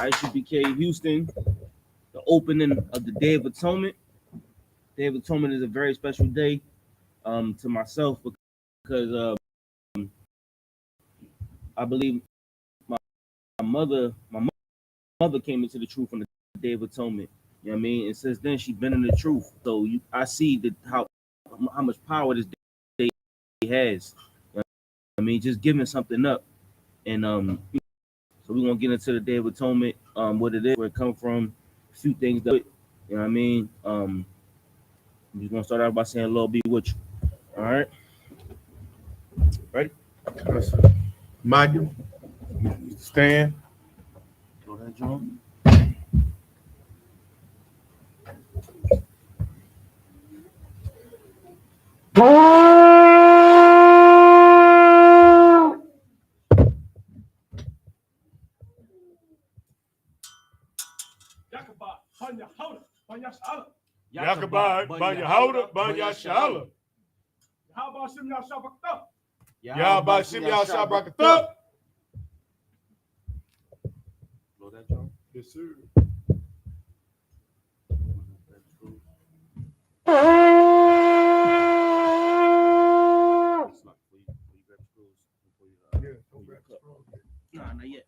I.S.U.P.K Houston, the opening of the Day of Atonement. Day of Atonement is a very special day to myself because I believe my mother came into the truth on the Day of Atonement. You know what I mean? And since then she's been in the truth. So I see that how much power this day has. You know what I mean, just giving something up. And so we're gonna get into the Day of Atonement, what it is, where it comes from, a few things that, you know what I mean. I'm just gonna start out by saying Lord be with you. All right. Ready? Mind you, stand. Go ahead, John. Yakabah, YAHANNA, SHALAM. YAHANNA. Blow that, John. Yes, sir. Nah, not yet.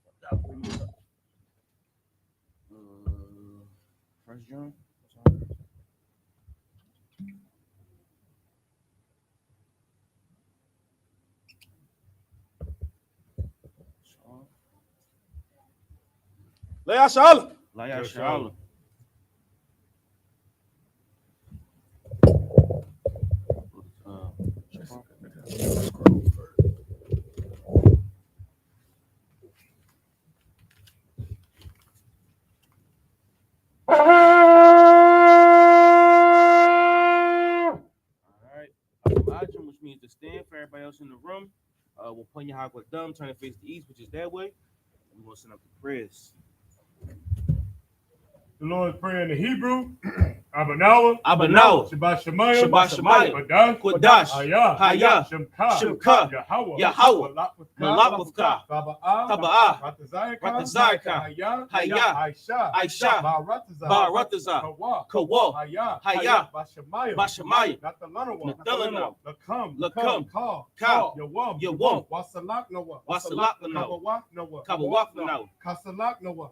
First John. SHALAM. SHALAM. Which means to stand for everybody else in the room. We'll point your hawk with thumb, trying to face the east, which is that way. And we're gonna send up the prayers. The Lord's Prayer in the Hebrew. Abanawa, Shabbat Shemayah, Kodash, Hayah, Shemka, Yahweh, Malak, Taba'ah, Ratazayka, Hayah, Aisha, Barataza, Kawa, Hayah, Bashamaya, Nathalana, Lakam, Ka, Yawam, Wasalak Noah, Kabawak Noah, Kasalak Noah,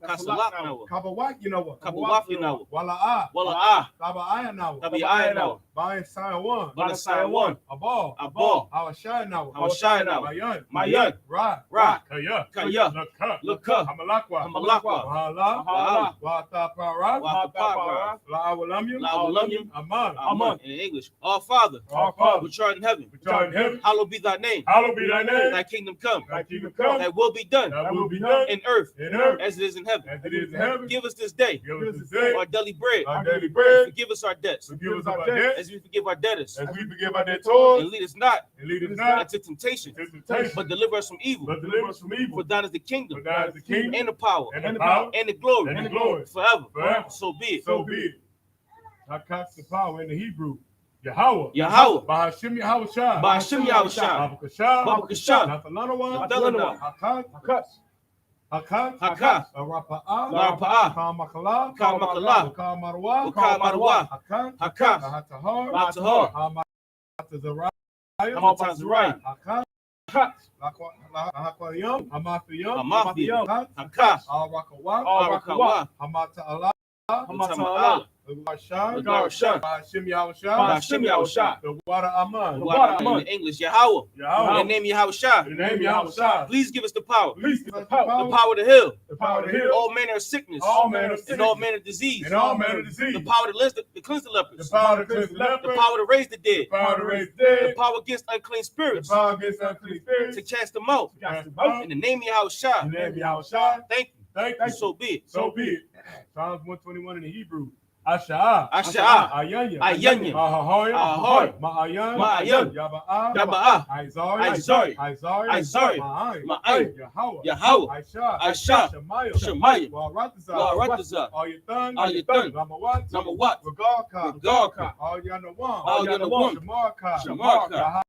Kabawak Noah, Kabawak Noah, Wala'ah, Taba'aya Now, Bayan Sayawan, Balasayawan, Abal, Awashai now, Mayan, Ra, Kaya, Laka, Hamalakwa, Wahala, Watapara, La'awalamyam, Aman. In English, Our Father, which art in heaven, hallowed be thy name. Thy kingdom come. Thy will be done in earth as it is in heaven. Give us this day our daily bread. Forgive us our debts as we forgive our debtors. And lead us not into temptation, but deliver us from evil. For thine is the kingdom and the power and the glory forever. So be it. Hakat's the power in the Hebrew. Yahweh. Bahashim Yahushua. Babakashah. Nathalana. Hakat. Larapa'ah. Kamakala. Ukamarwa. Hakat. Latahar. Hamatazariah. Amathiyam. Hakat. Arakawa. Hamata'ala. Garshan. Bahashim Yahushua. The water Aman. In English, Yahweh. In the name Yahushua. Please give us the power. The power to heal. All manner of sickness. And all manner of disease. The power to cleanse the lepers. The power to raise the dead. The power against unclean spirits. To cast them out. In the name of Yahushua. Thank you. So be it. Psalms 121 in the Hebrew. Asha'ah, Ayanya, Ahoy, Ma'ayan, Yaba'ah, Izari, Ma'ay, Yahweh, Aisha, Shemaya, Warataza, Ayatan, Namawat, Regarka, Al-Yanawam, Shamarka,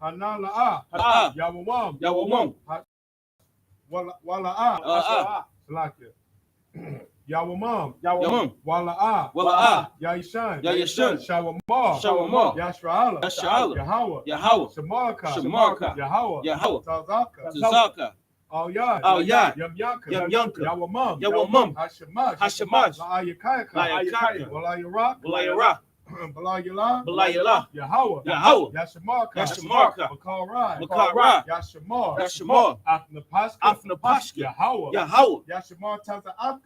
Hanala'a, Yawawam, Wala'a. Yawamam. Wala'a. Yaishan. Shawamar. Yashraala. Yahweh. Shamarka. Yahweh. Tazaka. Al-Yad. Yamyanka. Yawamam. Hashemaj. La'ayakaka. Walayara. Balayala. Yahweh. Yashamarka. Bakara. Yashamar. Afnapashka. Yahweh.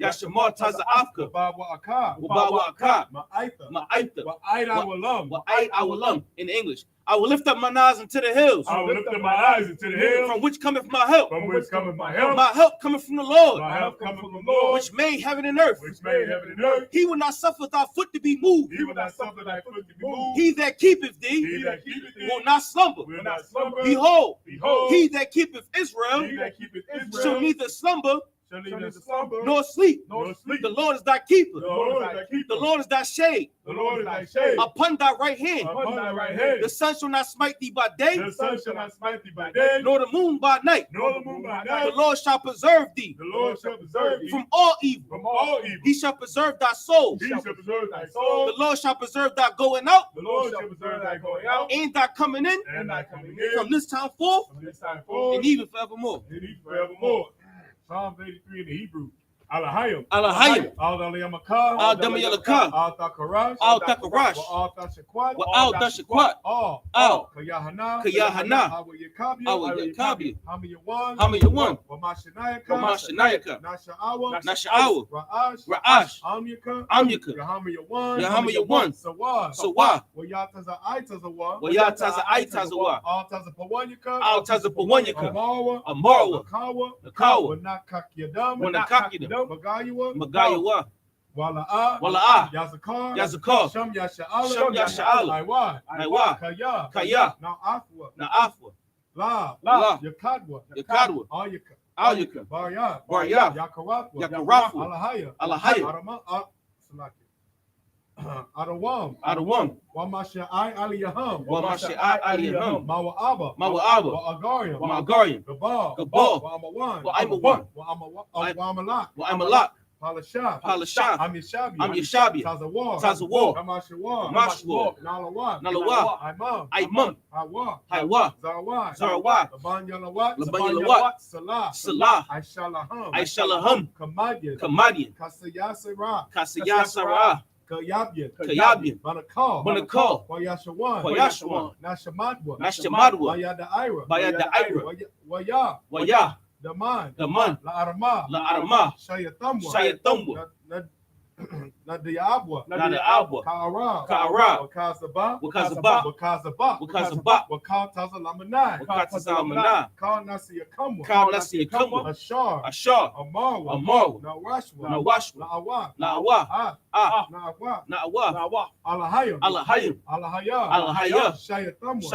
Yashamar Taza Afka. Wabawa Ma'aitha. Wa'ait Awalam. In English. I will lift up my eyes into the hills. From which cometh my help. My help cometh from the Lord. Which made heaven and earth. He will not suffer thy foot to be moved. He that keepeth thee will not slumber. Behold, he that keepeth Israel shall neither slumber nor sleep. The Lord is thy keeper. The Lord is thy shade. Upon thy right hand. The sun shall not smite thee by day. Nor the moon by night. The Lord shall preserve thee. From all evil. He shall preserve thy soul. The Lord shall preserve thy going out. And thy coming in. From this time forth. And even forevermore. Psalm 83 in the Hebrew. Alahayim. Al-Damayalaka. Al-Damayalaka. Al-Takarash. Al-Takarash. Al-Tashakwat. Al-Tashakwat. Al. Kayahanna. Al-Yakabi. Hamayawan. Wamashanayaka. Nasha'awa. Ra'ash. Amyaka. Yahamayawan. Sawa. Wayataza Aitazawa. Al-Tazapawanyaka. Amarwa. Nakawa. Wanakakyadam. Magayawa. Wala'a. Yazakar. Sham Yasha'ala. Naiwa. Kaya. Na'afwa. La. Yakadwa. Alyaka. Barya. Yakarafwa. Alahaya. Adawam. Wamasha'ai aliyaham. Mawa'aba. Wa'agarian. Gabal. Wa'amalak. Palashah. Amishabi. Tazawar. Mashwa. Nalawa. Imam. Hawa. Zarawat. Labanyalawat. Salah. Aishalaham. Kamadian. Kasayasara. Kayabian. Banakal. Wayashawan. Nashamadwa. Bayada Waya. Daman. La'arama. Shayatamwa. Nadiabwa. Ka'ara. Wakazaba. Wakatazalamana. Kal Nasiyakamwa. Ashar. Amarwa. Nawashwa. Na'awa. Na'awa. Alahaya. Shayatamwa.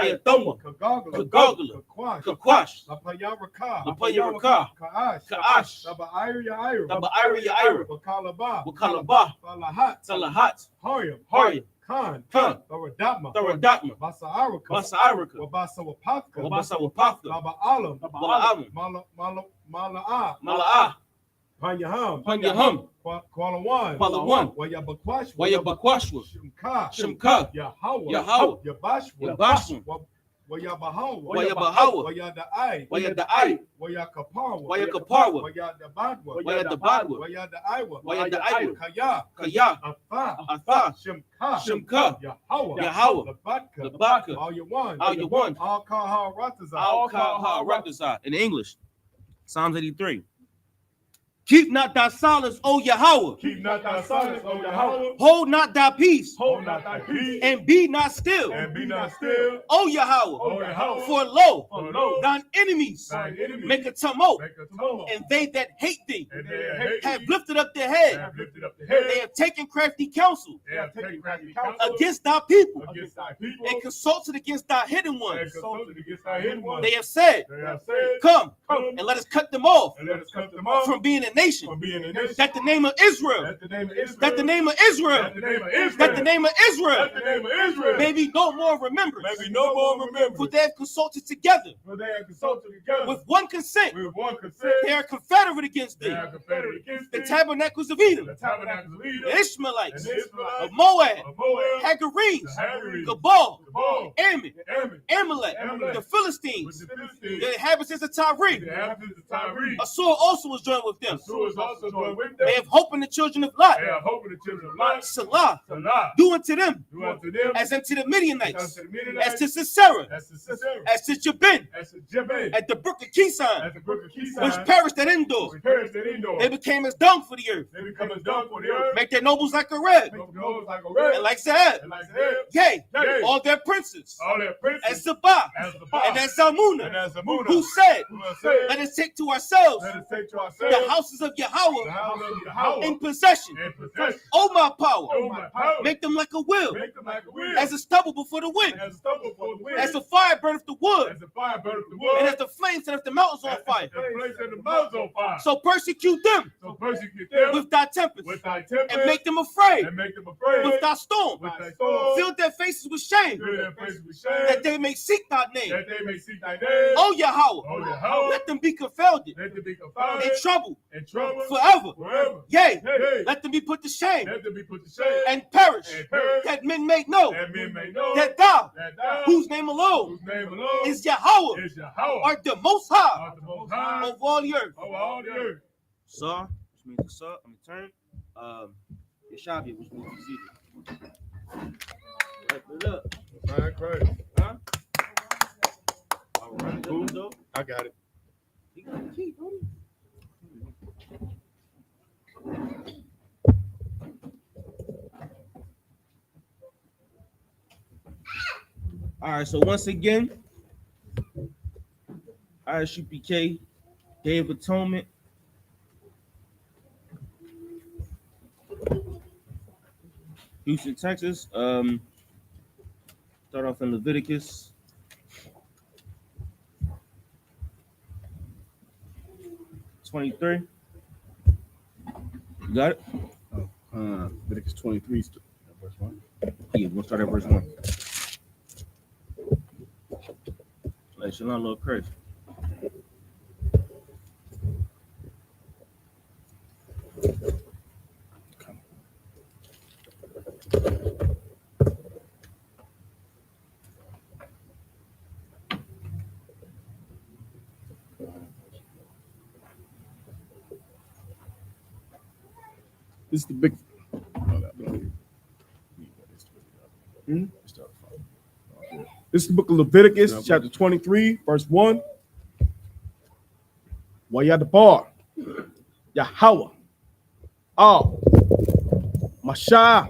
Kagagala. Kakwash. Lapayaraka. Ka'ash. Ira. Wakalaba. Salahat. Haryam. Khan. Tharaddatma. Basa'araka. Wabasawapaka. Mala'ah. Panyaham. Kwalawan. Wayabakwashwa. Shimka. Yahweh. Yabashwa. Wayabahawa. Wayada'ai. Wayakaparwa. Wayadabadwa. Wayadaiwa. Kaya. Atha. Shimka. Yahweh. Labaka. All you one. All Al-Kaha Ratazah. In English. Psalms 83. Keep not thy silence, O Yahweh. Hold not thy peace. And be not still. O Yahweh. For lo, thine enemies make a tumult. And they that hate thee have lifted up their head. They have taken crafty counsel against thy people. And consulted against thy hidden ones. They have said, Come and let us cut them off from being an nation. From being a nation. That the name of Israel. That the name of Israel. That the name of Israel. That the name of Israel. That the name of Israel. That the name of Israel. May be no more remembrance. May be no more remembrance. For they have consulted together. For they have consulted together. With one consent. With one consent. They are confederate against thee. They are confederate against the thee. Tabernacles of Edom. The tabernacles of Edom. The Ishmaelites. And the Ishmaelites. Of Moab. Of Moab. Hagarenes. The Hagarenes. Gabal. Gabal. Ammon. Ammon. Amalek. Amalek. The Philistines. With the Philistines. The inhabitants of Tyre. The inhabitants of Tyre. Assur also was joined with them. Assur is also joined with them. They have hope in the children of Lot. They have hope in the children of Lot. Salah. Salah. Do unto them. Do unto them. As unto the Midianites. As to the Midianites. As to Sisera. As to Sisera. As to Jabin. As to Jabin. At the brook of Kison. At the brook of Kison. Which perished at Endor. Which perished at Endor. They became as dung for the earth. They become as dung for the earth. Make their nobles like a red. Make their nobles like a red. And like Zahab. And like Zahab. Yea. Yea. All their princes. All their princes. As Sabah. As Sabah. And as Zalmunna. And as Zalmunna. Who said, said, let us take to ourselves. Let us take to ourselves the houses of Yahweh. The house of Yahweh. In possession. In possession. Oh my power. Oh my power. Make them like a wheel. Make them like a wheel. As a stubble before the wind. As a stubble before the wind. As the fire burneth the wood. As the fire burneth the wood. And as the flames set the mountains on fire. The mountains on fire. So persecute them. So persecute them with thy tempest. With thy tempest. And make them afraid. And make them afraid. With thy storm. With thy storm. Fill their faces with shame. Fill their faces with shame. That they may seek thy name. That they may seek thy name. Oh Yahweh. Oh Yahweh. Let them be confounded. Let them be confounded. In trouble. In trouble. Forever. Forever. Yea. Hey. Let them be put to shame. Let them be put to shame. And perish. And perish. That men may know. That men may know. That thou. That thou. Whose name alone. Whose name alone. Is Yahweh. Is Yahweh. Art the most high. Art the most high. Of all the earth. Of all the earth. Saw, which means to saw. I'm turn. Yeshavi, which means to see. Wrap it up. All right, Christ. Huh? All right, Cool. I got it. You got the key, buddy. All right, so once again, I.S.U.P.K, Day of Atonement. Houston, Texas. Start off in Leviticus. '23. You got it? Leviticus 23, verse 1. Yeah, we'll start at verse 1. Like Shalom, little crazy. This is the big. This is the book of Leviticus, chapter 23, verse 1. YAHANNA, Yahweh, Al, Masha,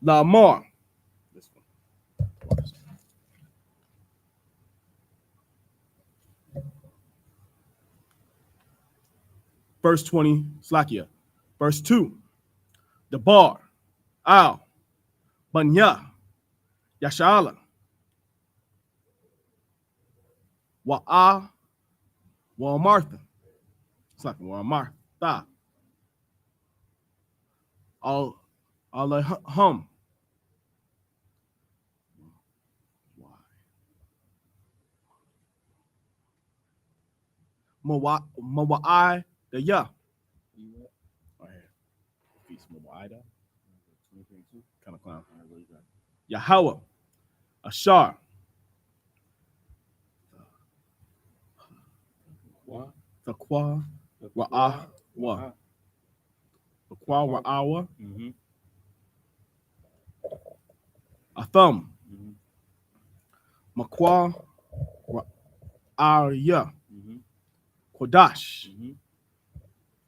Lamar. This one. Verse 20, Slakia. Verse 2, the bar, Al, Banya, Yashala, Wa'a, Wa Martha. It's like Wa Martha. Hum. Mawai the Ya. Kind of clown. Yahweh, Ashar, Taqwa, Ra'ah, Wa, Taqwa, Ra'awa, Atham, Makwa, Ra'aya, Kodash,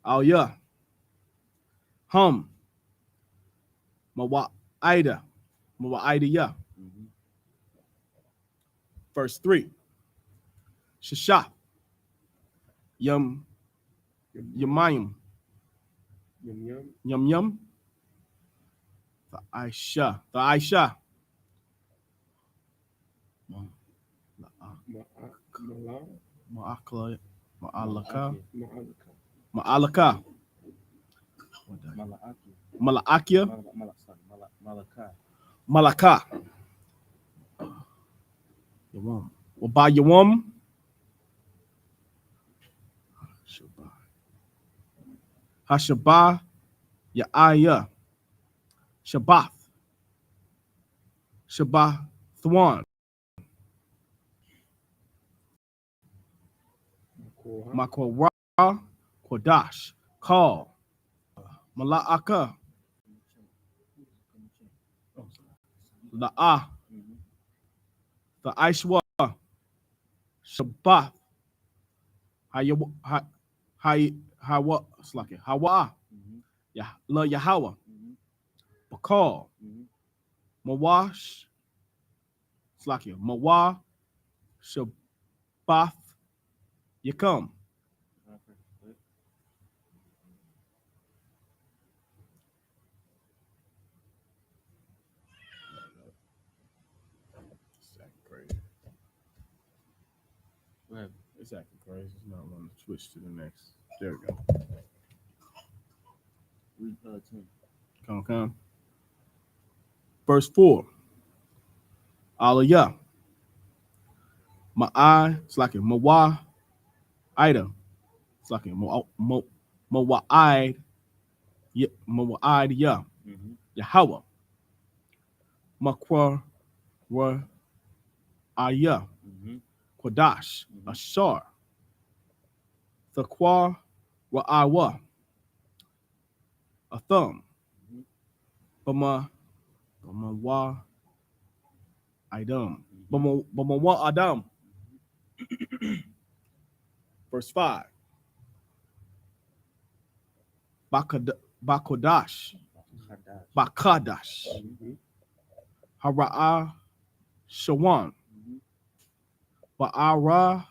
Alya, Hum, Mawa'ida, Mawa'idiyah. Verse 3. Shashah. Yamayim. Yum. The Aisha. Ma'alaka. Ma'alaka. Malaakia. Malaka. Yawam. Waba Yawam. Hashabah. Ya'aya. Shabbath. Shabbath Thwan. Makorah. Kodash. Call. Mala'aka. La'ah. The Aishwa. Shabbath. Hawa. La Yahweh. Bakal. Mawash. Slakia. Mawa. Shabbath. Yakum. It's acting crazy. It's not wanting to switch to the next. There we go. Read 10. Come. Verse 4. Aliyah. Ma'ai. It's like a Mawa. Ida. It's like a Mawa'id. Mawa'id Ya. Yahweh. Makwa. Wa. Ayah. Kodash. Ashar. Thakwa. Ra'awa. A thumb. Bama wa Adam. Bama wa Adam. Verse 5. Bakadash. Hara'a Shawan. Ba'ara.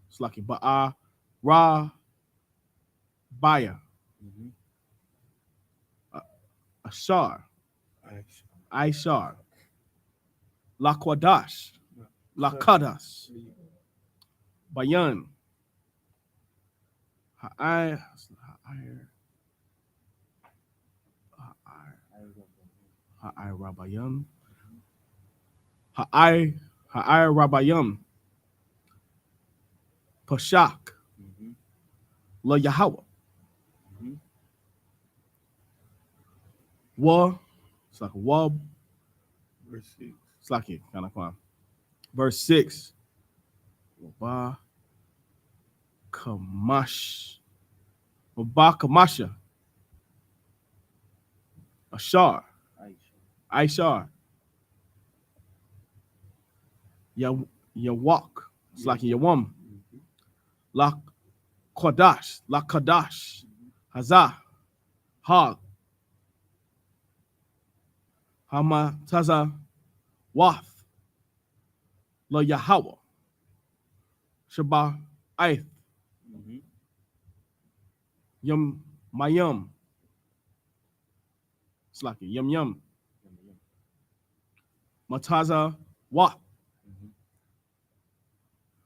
It's like Ba'ara Baya. Ashar. Aishar. Lakwadash. Lakadas. Bayan. Ha'ir Rabayam. Ha'ir Rabayam. Pashak. La Yahweh. Wa. It's like Wab. Verse 6. It's like it, kind of fun. Verse 6. Waba Kamash. Waba Kamasha. Ashar. Aishar. Yawak. It's like Yawam. La Kodash. La Kodash. Hazah. Hag. Hama Taza. Wath. La Yahweh. Shabbat Aith. Yum Mayum. It's like Yum. Mataza Wath.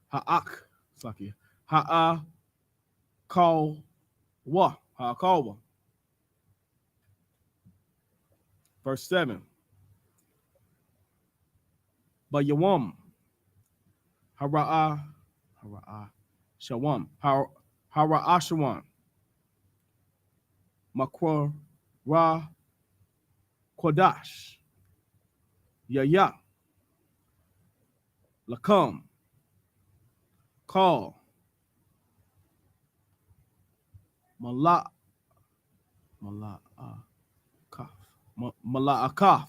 Ha'ak. It's like Ha'a Kal Wa. Ha'akawa. Verse 7. But Yawam. Hara'a Shawam. Hara'a Shawam. Makwa Ra Kodash. Yaya. Lakam. Call. Mala'akaf.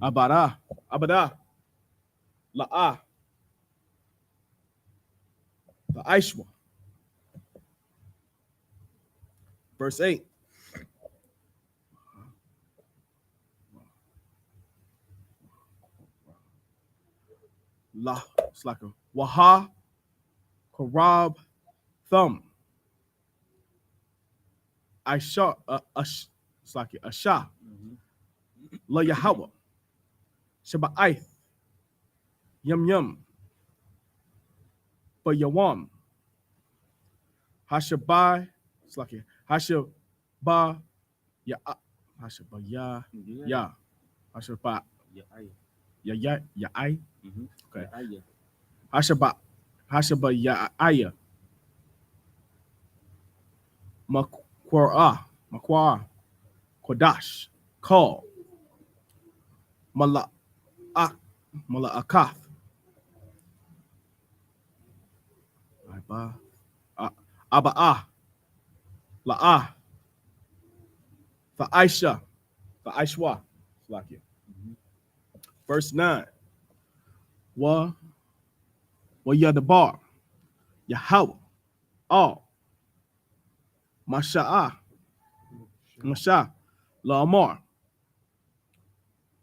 Abada. La'ah. The Aishwa. Verse 8. La. It's like a Waha. Karab. Thumb. Aisha. It's like a Asha. La Yahweh. Shabbat Aith. Yum. Yawam. Hashabai, it's like Hashabah, Ya, Hashabah, Ya, Ya, Hashabah, Ya, I. Okay. Hashabah, Ya, Aya. Makwara, Kodash, Call, Mala'akath, Aba'ah, La'ah, Fa'aisha, Fa'aishwa, Slakia. Verse 9. Wa Yadabar, Yahweh, all, Masha, La'amar.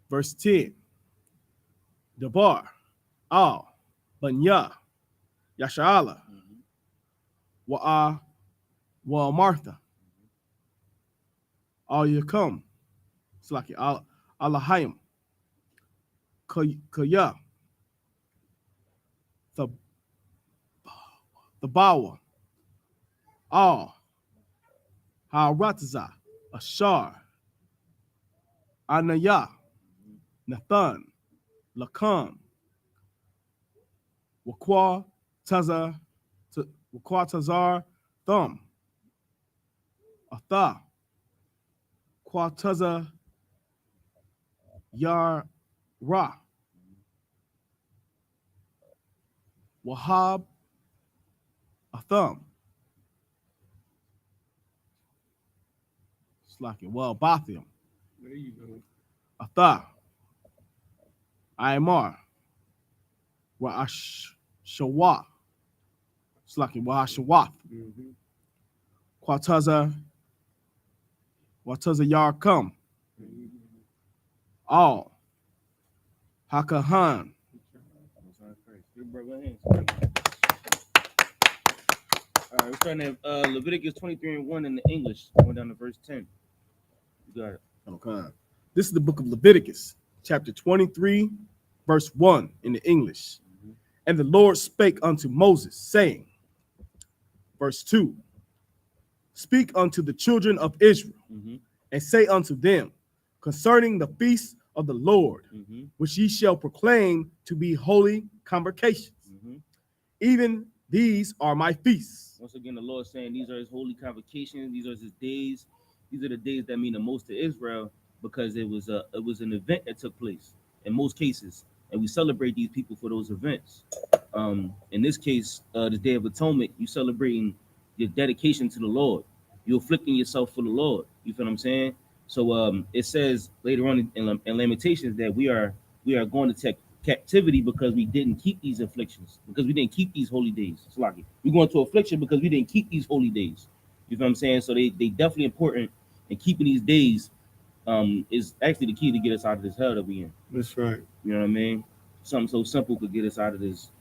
Verse 10. Dabar, all, Banya, Yasha'ala, Wa Martha, all you come, Slaki, Allahayim, Kaya, the Bawa, all, Ha'arataza, Ashar, Anaya, Nathan, Lakam, Wakwa Tazar, Thumb, Atha, Kwataza, Yar Ra, Wahab, Atham, Slacking, well, Bathium, There you go. Atha, Aymar, Wa'ashawah, Slacking, Wa'ashawath, Kwataza Yar Come, all, Hakahan. All right, we're starting at Leviticus 23:1 in the English, going down to verse 10. You got it. Okay. This is the book of Leviticus, chapter 23, verse 1 in the English. And the Lord spake unto Moses, saying, verse 2, speak unto the children of Israel, and say unto them, concerning the feast of the Lord, which ye shall proclaim to be holy convocations. Even these are my feasts. Once again, the Lord saying these are his holy convocations, these are his days. These are the days that mean the most to Israel because it was an event that took place in most cases, and we celebrate these people for those events. In this case, the Day of Atonement, you celebrating your dedication to the Lord. You're afflicting yourself for the Lord. You feel what I'm saying? So it says later on in Lamentations that we are going to take captivity because we didn't keep these afflictions, because we didn't keep these holy days. It's like we're going to affliction because we didn't keep these holy days. You feel what I'm saying? So they definitely important, and keeping these days is actually the key to get us out of this hell that we in. That's right. You know what I mean? Something so simple could get us out of this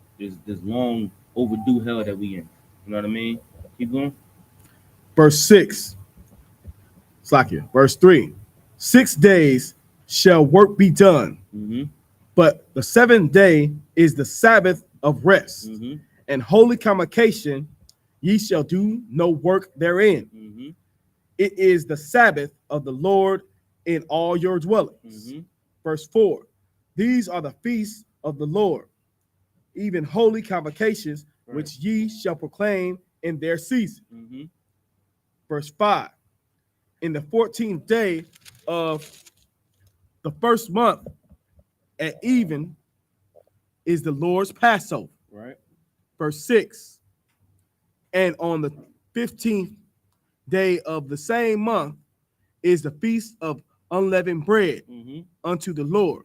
long overdue hell that we in. You know what I mean? Keep going. Verse 6. Slakia. Verse 3. 6 days shall work be done, but the 7th day is the Sabbath of rest, and holy convocation, ye shall do no work therein. It is the Sabbath of the Lord in all your dwellings. Verse 4. These are the feasts of the Lord, even holy convocations, which ye shall proclaim in their season. Verse 5. In the 14th day of the first month at even is the Lord's Passover. Right. Verse 6. And on the 15th day of the same month is the feast of unleavened bread unto the Lord.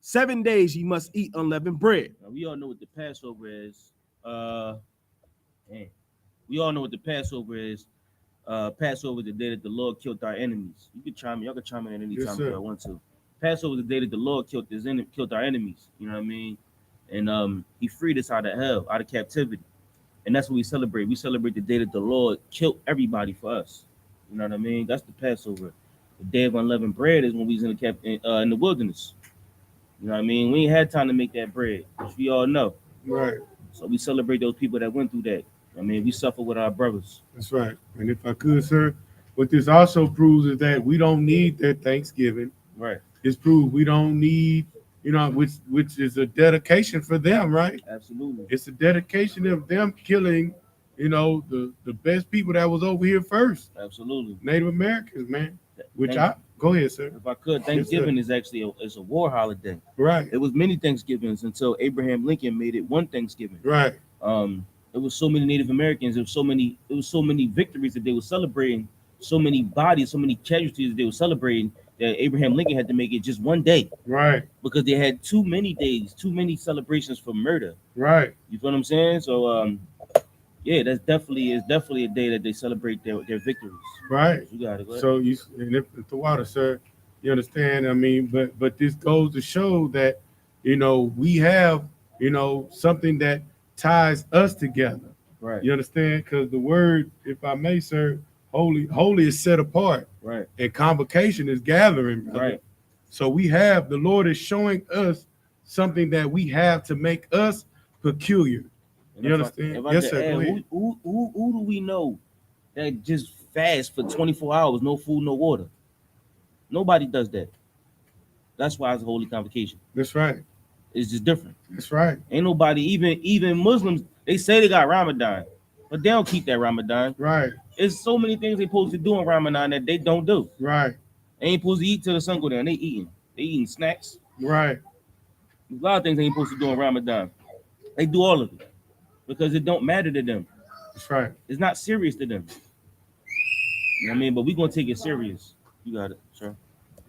7 days ye must eat unleavened bread. Now, we all know what the Passover is. We all know what the Passover is. Passover is the day that the Lord killed our enemies. You can chime in. Y'all can chime in at any time if y'all want to. Passover is the day that the Lord killed our enemies. You know what I mean? And he freed us out of hell, out of captivity. And that's what we celebrate. We celebrate the day that the Lord killed everybody for us. You know what I mean? That's the Passover. The day of unleavened bread is when we was in the wilderness. You know what I mean? We ain't had time to make that bread, which we all know. Right. So we celebrate those people that went through that. I mean, we suffer with our brothers. That's right. And if I could, sir, what this also proves is that we don't need that Thanksgiving. Right. It's proved we don't need, which is a dedication for them, right? Absolutely. It's a dedication of them killing, the best people that was over here first. Absolutely. Native Americans, man. Go ahead, sir. If I could, Thanksgiving is actually it's a war holiday. Right. It was many Thanksgivings until Abraham Lincoln made it one Thanksgiving. Right. It was so many Native Americans. It was so many victories that they were celebrating. So many bodies, so many casualties that they were celebrating that Abraham Lincoln had to make it just one day. Right. Because they had too many days, too many celebrations for murder. Right. You feel what I'm saying? So yeah, that's definitely a day that they celebrate their victories. Right. You got it. Go ahead. So if the water, sir, you understand? I mean, but this goes to show that we have something that ties us together. Right. You understand? Because the word, if I may, sir, holy is set apart. Right. And convocation is gathering. Brother. Right. So the Lord is showing us something that we have to make us peculiar. You understand? Yes, sir. Add, who do we know that just fast for 24 hours, no food, no water? Nobody does that. That's why it's a holy convocation. That's right. It's just different. That's right. Ain't nobody, even Muslims, they say they got Ramadan, but they don't keep that Ramadan. Right. There's so many things they supposed to do in Ramadan that they don't do. Right. They ain't supposed to eat till the sun go down. They eating snacks. Right. There's a lot of things they ain't supposed to do in Ramadan. They do all of it because it don't matter to them. That's right. It's not serious to them. You know what I mean? But we're gonna take it serious. You got it, sure.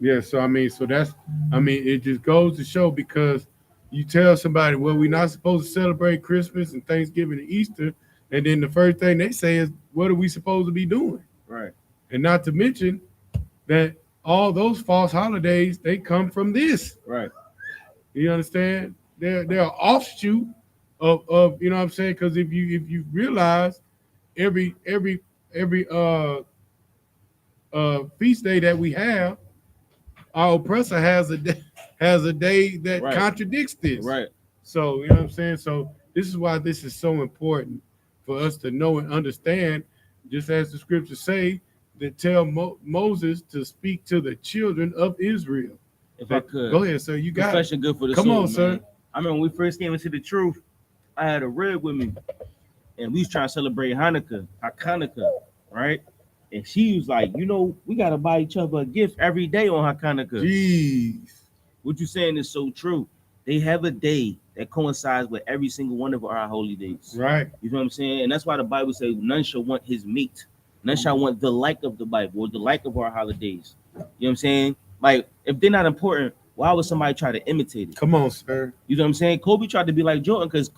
Yeah, so it just goes to show, because you tell somebody, well, we're not supposed to celebrate Christmas and Thanksgiving and Easter, and then the first thing they say is, what are we supposed to be doing? Right. And not to mention that all those false holidays, they come from this. Right. You understand? They're an offshoot of you know what I'm saying? Because if you realize every feast day that we have, our oppressor has a day that right. contradicts this. Right. So you know what I'm saying? So this is why this is so important for us to know and understand, just as the scriptures say, that tell Moses to speak to the children of Israel. If I could. Go ahead, sir. You got Confession it. Good for the Come soul, on, man. sir. I remember when we first came into the truth, I had a rib with me, and we was trying to celebrate Hanukkah, right? And she was like, we got to buy each other a gift every day on Hanukkah. Jeez. What you saying is so true. They have a day that coincides with every single one of our holy days. Right. You know what I'm saying? And that's why the Bible says none shall want his meat. None shall want the like of the Bible or the like of our holidays. You know what I'm saying? Like, if they're not important, why would somebody try to imitate it? Come on, sir. You know what I'm saying? Kobe tried to be like Jordan because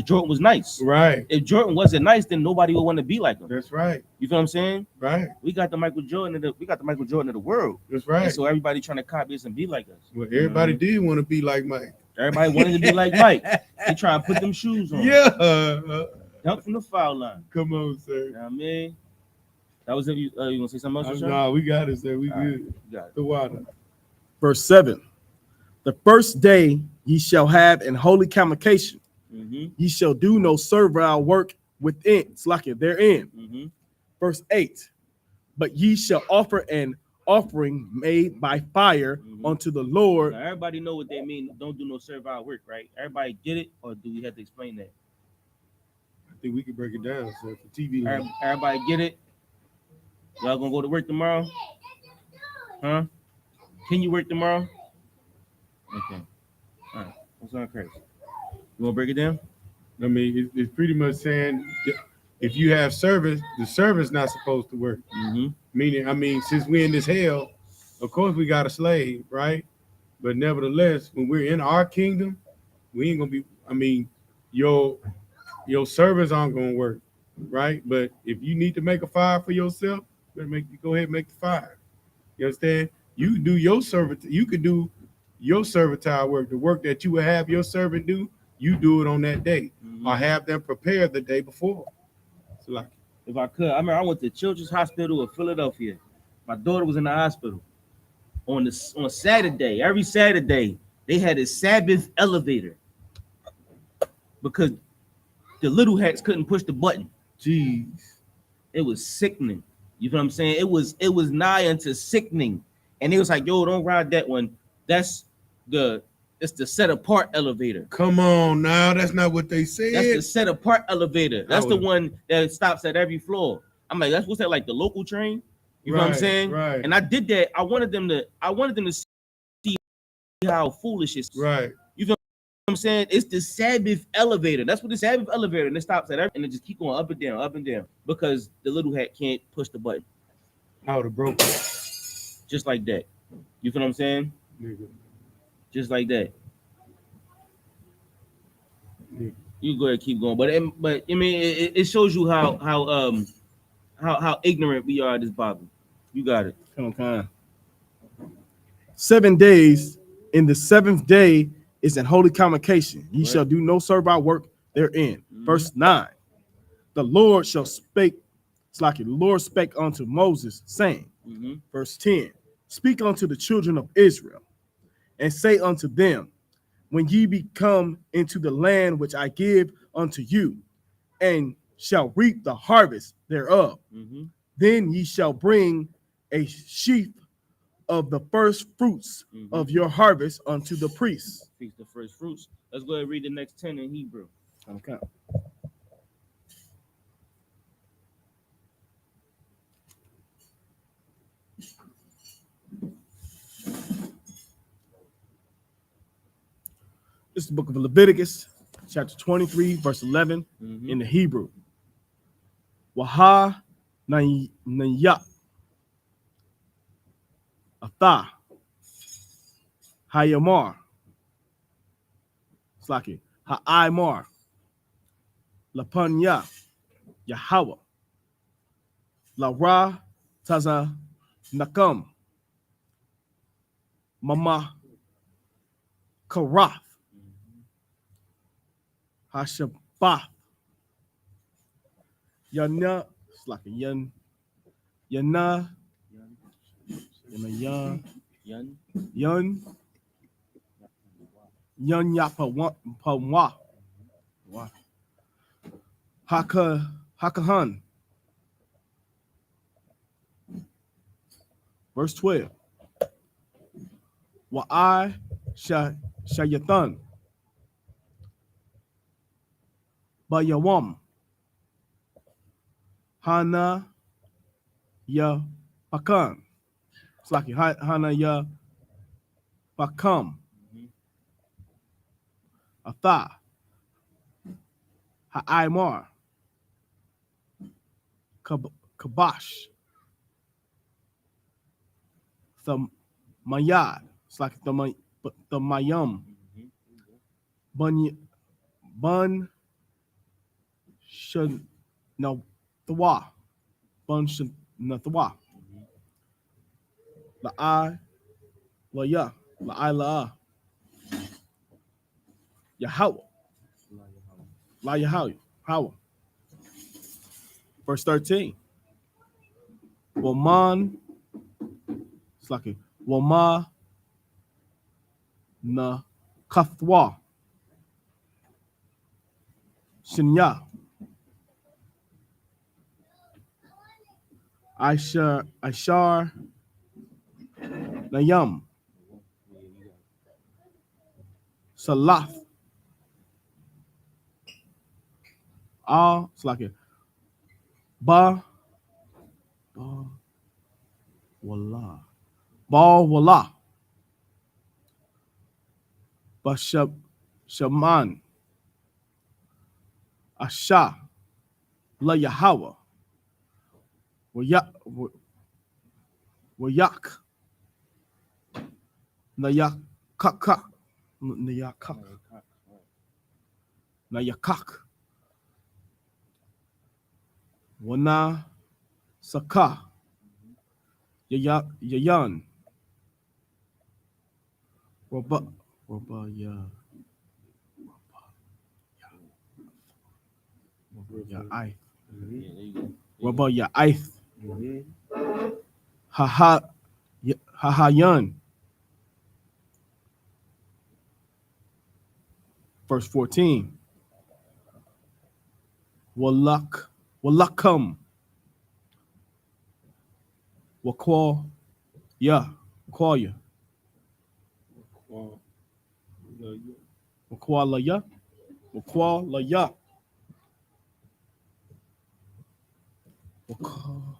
Jordan was nice. Right. If Jordan wasn't nice, then nobody would want to be like him. That's right. You feel what I'm saying? Right. We got the Michael Jordan of the world. That's right. And so everybody trying to copy us and be like us. Well, everybody did want to be like Mike. Everybody wanted to be like Mike. They trying to put them shoes on. Yeah. Dunk from the foul line. Come on, sir. You know what I mean? That was it. You want to say something else? No, we got it, sir. We All good. Right. You got it. The water. Verse 7. The first day ye shall have an holy convocation. Mm-hmm. Ye shall do no servile work within. It's like it therein. Mm-hmm. Verse 8. But ye shall offer an offering made by fire unto the Lord. Now, everybody know what they mean. Don't do no servile work, right? Everybody get it, or do we have to explain that? I think we can break it down, sir, for TV. Everybody get it? Y'all gonna go to work tomorrow? Huh? Can you work tomorrow? Okay. All right. What's on crazy? You want to break it down? I mean, it's pretty much saying if you have service, the servant's not supposed to work. Mm-hmm. Meaning, since we're in this hell, of course we got a slave, right? But nevertheless, when we're in our kingdom, we ain't gonna be. Your servants aren't gonna work, right? But if you need to make a fire for yourself, go ahead and make the fire. You understand? You do your servant. You could do your servitile work, the work that you would have your servant do. You do it on that day, or have them prepare the day before. So like, if I could, I went to Children's Hospital of Philadelphia. My daughter was in the hospital on Saturday. Every Saturday they had a Sabbath elevator because the little hats couldn't push the button. Jeez. It was sickening. You know what I'm saying? It was nigh unto sickening. And it was like, yo, don't ride that one. It's the set apart elevator. Come on now, that's not what they said. That's the set apart elevator. That's the one that stops at every floor. I'm like, what's that, like the local train? You know what I'm saying? Right. And I did that. I wanted them to see how foolish it's. Right. You feel what I'm saying? It's the Sabbath elevator. That's what the Sabbath elevator, and it stops at every, and it just keep going up and down, because the little hat can't push the button. I would have broke it. Just like that. You feel what I'm saying? Nigga. Just like that. Nigga. You go ahead and keep going, but I mean, it shows you how ignorant we are at this Bible. You got it. Come on. 7 days, in the seventh day is an holy convocation. Ye shall do no servile work therein. Verse 9. The Lord shall spake. It's like the Lord spake unto Moses, saying, verse 10, speak unto the children of Israel, and say unto them, when ye be come into the land which I give unto you, and shall reap the harvest thereof, then ye shall bring a sheaf of the first fruits of your harvest unto the priests. Feast the first fruits. Let's go ahead and read the next 10 in Hebrew. Okay. This is the book of Leviticus, chapter 23, verse 11, in the Hebrew. YAHANNA Atha Hayamar. It's like it. Ha'imar. Lapanya Yahweh. La Ra Taza Nakam. Mama Karath. Hashabath. Yana. It's like a Yana. Yun Yapa Hakahan. Verse 12. I Shayathan Bayawam Hana Ya Pakan. It's like Hana Ya Pakam. Atha Ha'imar Kabash the Mayad. It's like the Mayum Bun Shun no Thwa Bun Shun no Thwa La I La Ya La I La Yahweh La Yahweh. Verse 13. Woman, it's like a Wama na Kathwa Shinya Ashar Nayam Salath. It's like a Ba Wallah Shaman Asha La Yahweh Wayak Nayakak Wana Saka Yayan Roba Ya I Roba Ya I Hahayan. Verse 14. Walakum. Wakwa ya. Wakwa ya. Wakwa la ya. Wakwa la ya. Come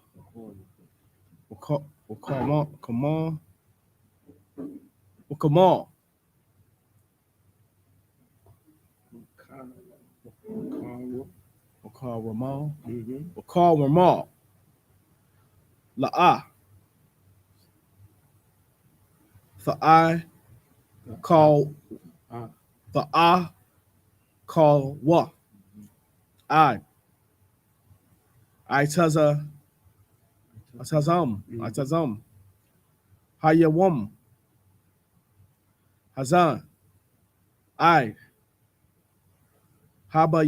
on. Wakal Ramal. La'ah. The I call wa. I tazam. Hayawam. Hazan. I haba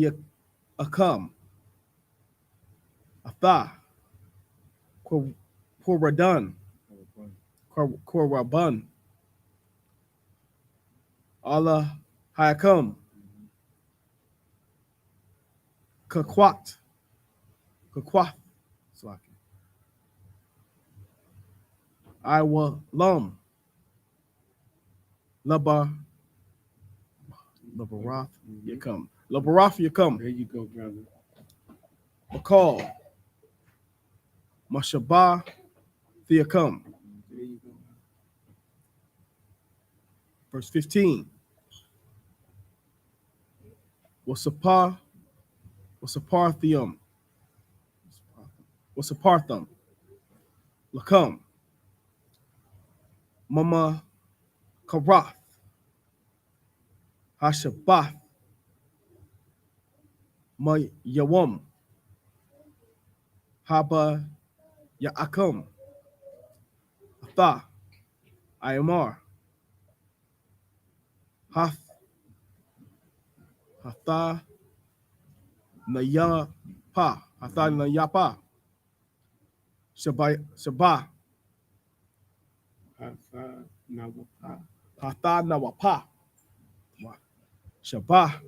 yakam. Atha. Koradan. Koraban. Allah hayakam. Kakwat. I will lum. Labarath yakam. Labarath yakam. There you go, brother. Makal. Mashabah Theakam. There you go. Verse 15. Wasaparthum. Wasaparthum. Lakam. Mama Karath. Hashabath. Yawam. Haba Ya'akum. Atha. Ayamar. Hatha Nayapa. Shabah. Hatha Nawapa. Shabah.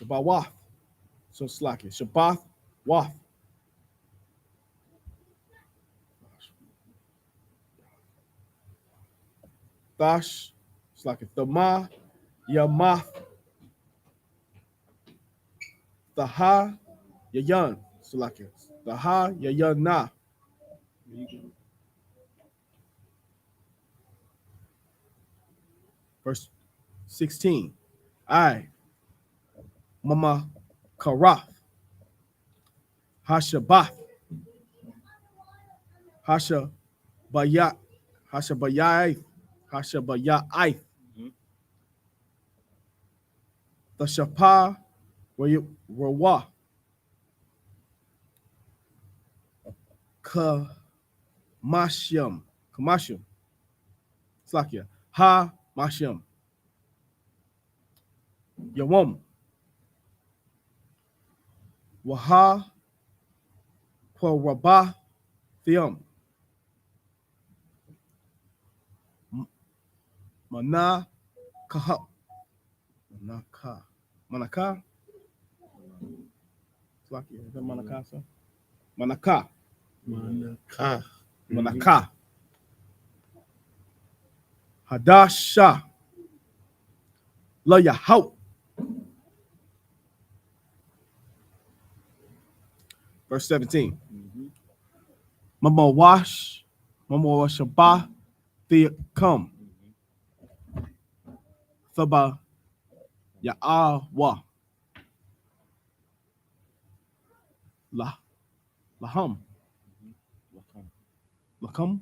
Wath. So slack it. Shabbath Wath. Dash. Slack it. Thama Yamath. Taha Yayan. Slack it. Taha Yayan Na. Verse 16. I Mama Karath. Hashabath. Hashabayai. The Shapa Rawa. Kamashim. Slakia. Ha Mashim. Yawam. Waha Rabah Thiam. Manaka. Slakia. Is that Manaka, sir? Manaka. Hadasha. La Yahau. Verse 17. Mama wash. Mama washabah. The come. Thaba Ya'awa. Laham. Lakam.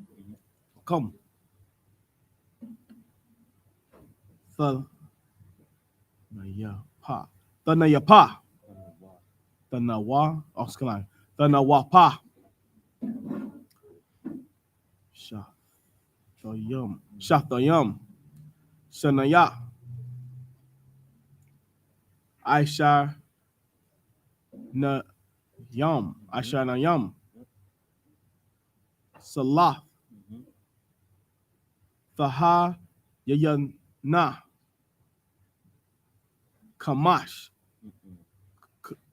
Thanayapa. Thanawa. Oskalai. Thanawapa. Shathayam. Sanaya. Aisha na yam. Salah. Thaha yayan na. Kamash,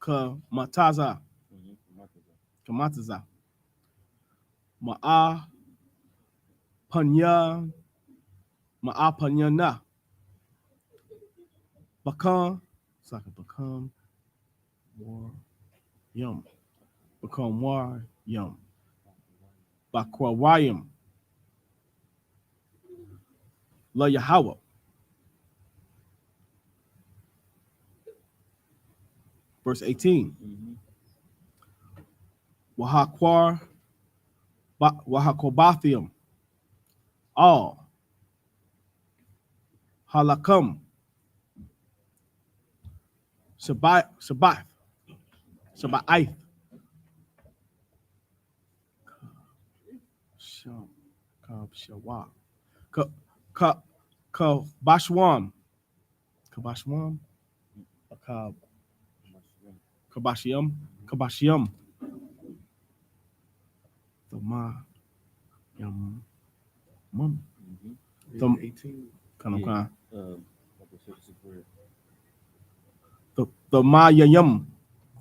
Kamataza, Kamataza, Ma'a Panya, Ma'a Panyana, Bakam, so I can become more yum, become more yum, Bakwawayim, La Yahweh. Verse 18. Wahakwar, Wahakobathium, all, Halakam, Shabbath, Shawa, Kabashwam, Kabashiam, the Ma Yam Mum, the 18. the Ma Yam,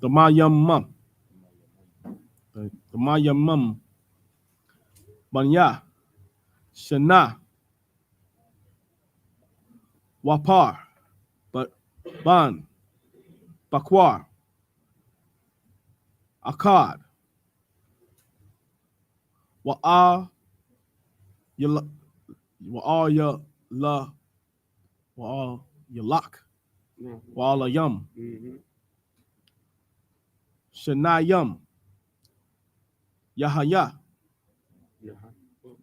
the Ma Yam Mum, the Ma Yam Mum, Banya, Shana, Wapar, but Ban, Bakwar, Akkad, Wa'al, Wa'al Yalak, Wa'al Yum, Shanayam, Yahaya,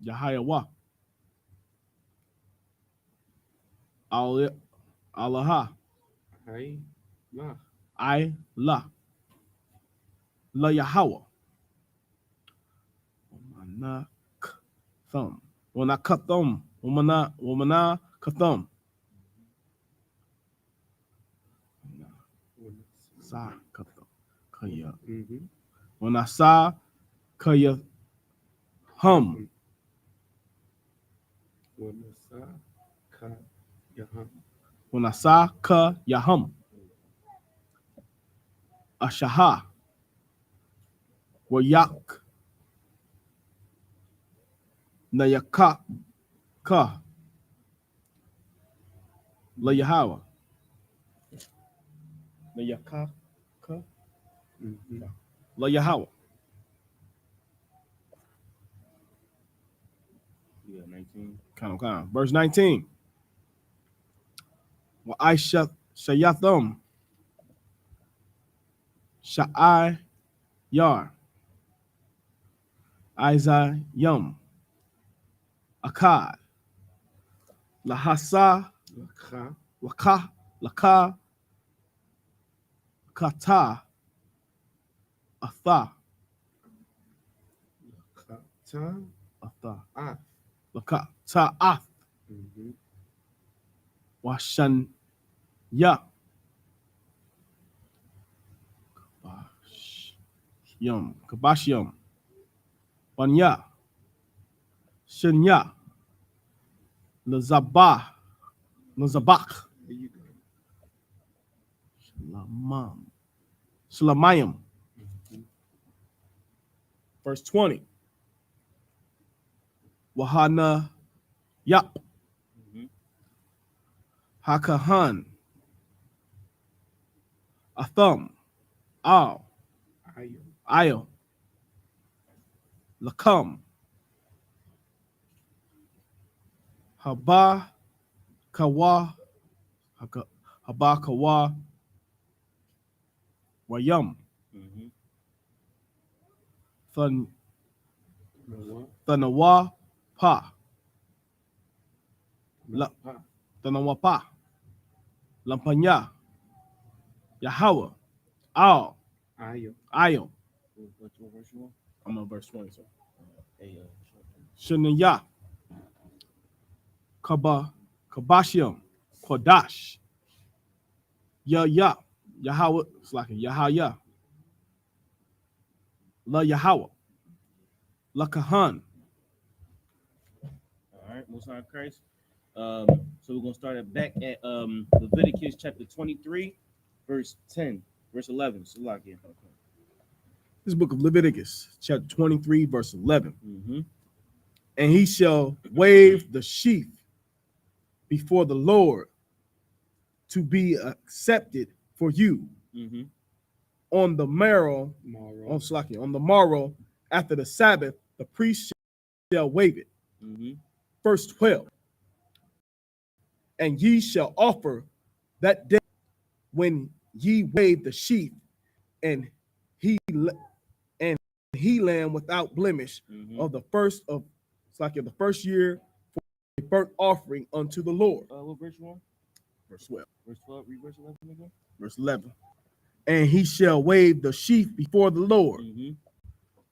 Yahayawa, Allah, La Yahweh, Womana Thumb, Womana Kathum, Womana Kathum, Sa Kathum, Kaya, Womana Kaya Hum, Womana Ka Yahum, Ashaha, Wayak, Nayaka, Ka, La Yahweh, Nayaka, Ka, La Yahweh. Yeah, 19. Kind of. Verse 19. Well, I shayathum, sha'ai yar, Isaiah yum, akad, lahasa, laka, kata, atha, laka, ta'ath, washan ya, kabashyum, wanya, shinya, lazabak, Shalamayim. Verse 20. YAHANNA, Yup, Hakahan, Athum, Al, Ayo, Lakam, Haba, Kawa, Haba, Kawa, Wayum, Thanawa, Pa, Thanawa Pa, Lampanya, Yahweh, Al, Ayo. What verse you want? I'm on verse 20, sir. Hey, Shanaya, Kabashium, Kodash, Yahweh, it's like a Yahaya, La Yahweh, La Kahan. all right, Most High Christ. So we're gonna start it back at Leviticus chapter 23, verse 10, verse 11. Salakia. This book of Leviticus, chapter 23, verse 11. Mm-hmm. And he shall wave the sheaf before the Lord to be accepted for you. Mm-hmm. On the morrow, on the morrow after the Sabbath, the priest shall wave it. Mm-hmm. Verse 12. And ye shall offer that day when ye wave the sheaf, and he lamb without blemish of the first of the first year for a burnt offering unto the Lord. What verse you on? Verse 12. Verse 12. Read verse 11 again. Verse 11. And he shall wave the sheaf before the Lord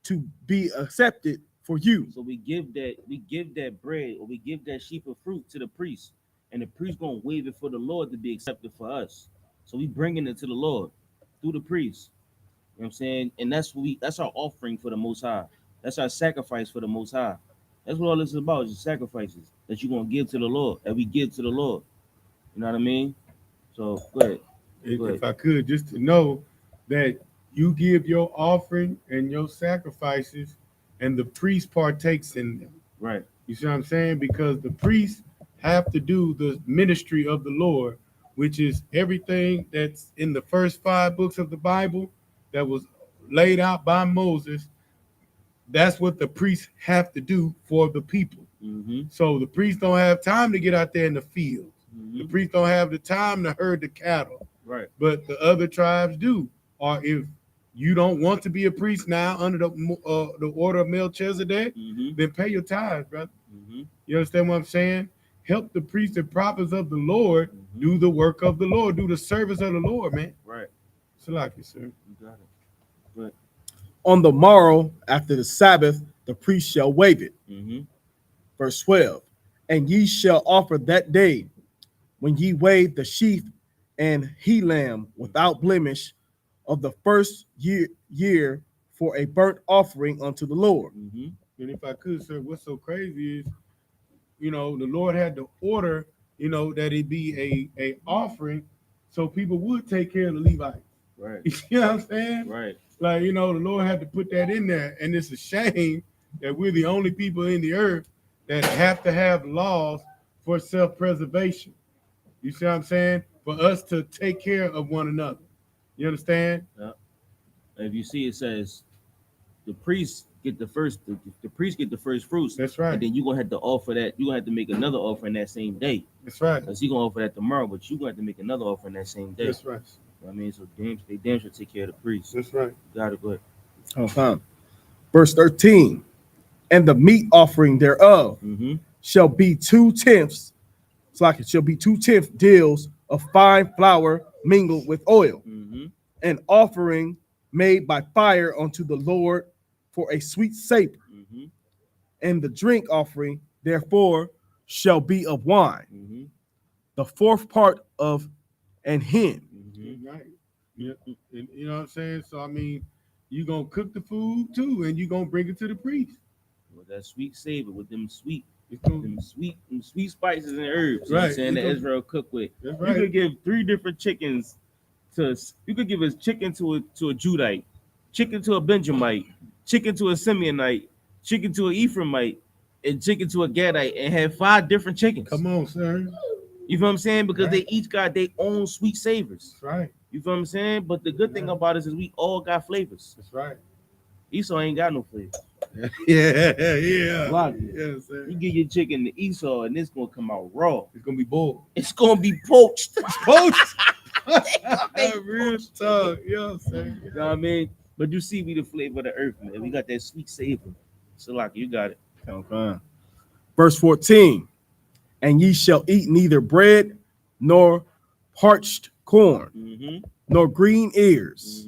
to be accepted for you. So we give that bread, or we give that sheep of fruit to the priest, and the priest gonna wave it for the Lord to be accepted for us. So we bringing it to the Lord through the priest. You know what I'm saying? And that's our offering for the Most High. That's our sacrifice for the Most High. That's what all this is about, is the sacrifices that you're gonna give to the Lord, that we give to the Lord. You know what I mean? So go ahead. If I could, just to know that you give your offering and your sacrifices, and the priest partakes in them. Right. You see what I'm saying? Because the priests have to do the ministry of the Lord, which is everything that's in the first 5 books of the Bible that was laid out by Moses. That's what the priests have to do for the people. So the priests don't have time to get out there in the field. The priests don't have the time to herd the cattle. Right. But the other tribes do. Or if you don't want to be a priest now under the order of Melchizedek, then pay your tithes, brother. You understand what I'm saying? Help the priests and prophets of the Lord do the work of the Lord, do the service of the Lord, man. Right. Salaki, sir. You got it. But On the morrow after the Sabbath, the priest shall wave it. Verse 12. And ye shall offer that day when ye wave the sheaf and he lamb without blemish of the first year for a burnt offering unto the Lord. And if I could, sir, what's so crazy is, the Lord had to order, that it be a offering, so people would take care of the Levites. Right. You know what I'm saying? Right. Like, the Lord had to put that in there, and it's a shame that we're the only people in the earth that have to have laws for self-preservation. You see what I'm saying? For us to take care of one another. You understand? Yeah. If you see, it says the priests get the first. The priests get the first fruits. That's right. And then you're gonna have to offer that. You're gonna have to make another offering that same day. That's right. Because you're gonna offer that tomorrow, but you're gonna have to make another offering that same day. That's right. You know what I mean, so they damn sure take care of the priests. That's right. Got it. Go ahead. Verse 13. And the meat offering thereof shall be 2/10. It's like it shall be 2/10 deals of fine flour mingled with oil, an offering made by fire unto the Lord for a sweet savor. And the drink offering, therefore, shall be of wine, the fourth part of an hin. Right. Yeah. And you know what I'm saying? So, I mean, you're going to cook the food too, and you're going to bring it to the priest. With that sweet savor, with them sweet spices and herbs, you know what I'm saying, that Israel cook with. That's right. You could give 3 different chickens you could give a chicken to a Judite, chicken to a Benjamite, chicken to a Simeonite, chicken to an Ephraimite, and chicken to a Gadite, and have 5 different chickens. Come on, sir. You know what I'm saying? Because they each got their own sweet savors. That's right. You know what I'm saying? But the good thing about it is we all got flavors. That's right. Esau ain't got no flavor. Yeah. Logic. Yeah, sir. You give your chicken to Esau, and it's gonna come out raw. It's gonna be boiled. It's gonna be poached. Poached. Real talk. Yeah, sir. You know what I mean? But you see, we the flavor of the earth, man. We got that sweet savor. So, like, you got it. Okay. Verse 14. And ye shall eat neither bread nor parched corn, nor green ears,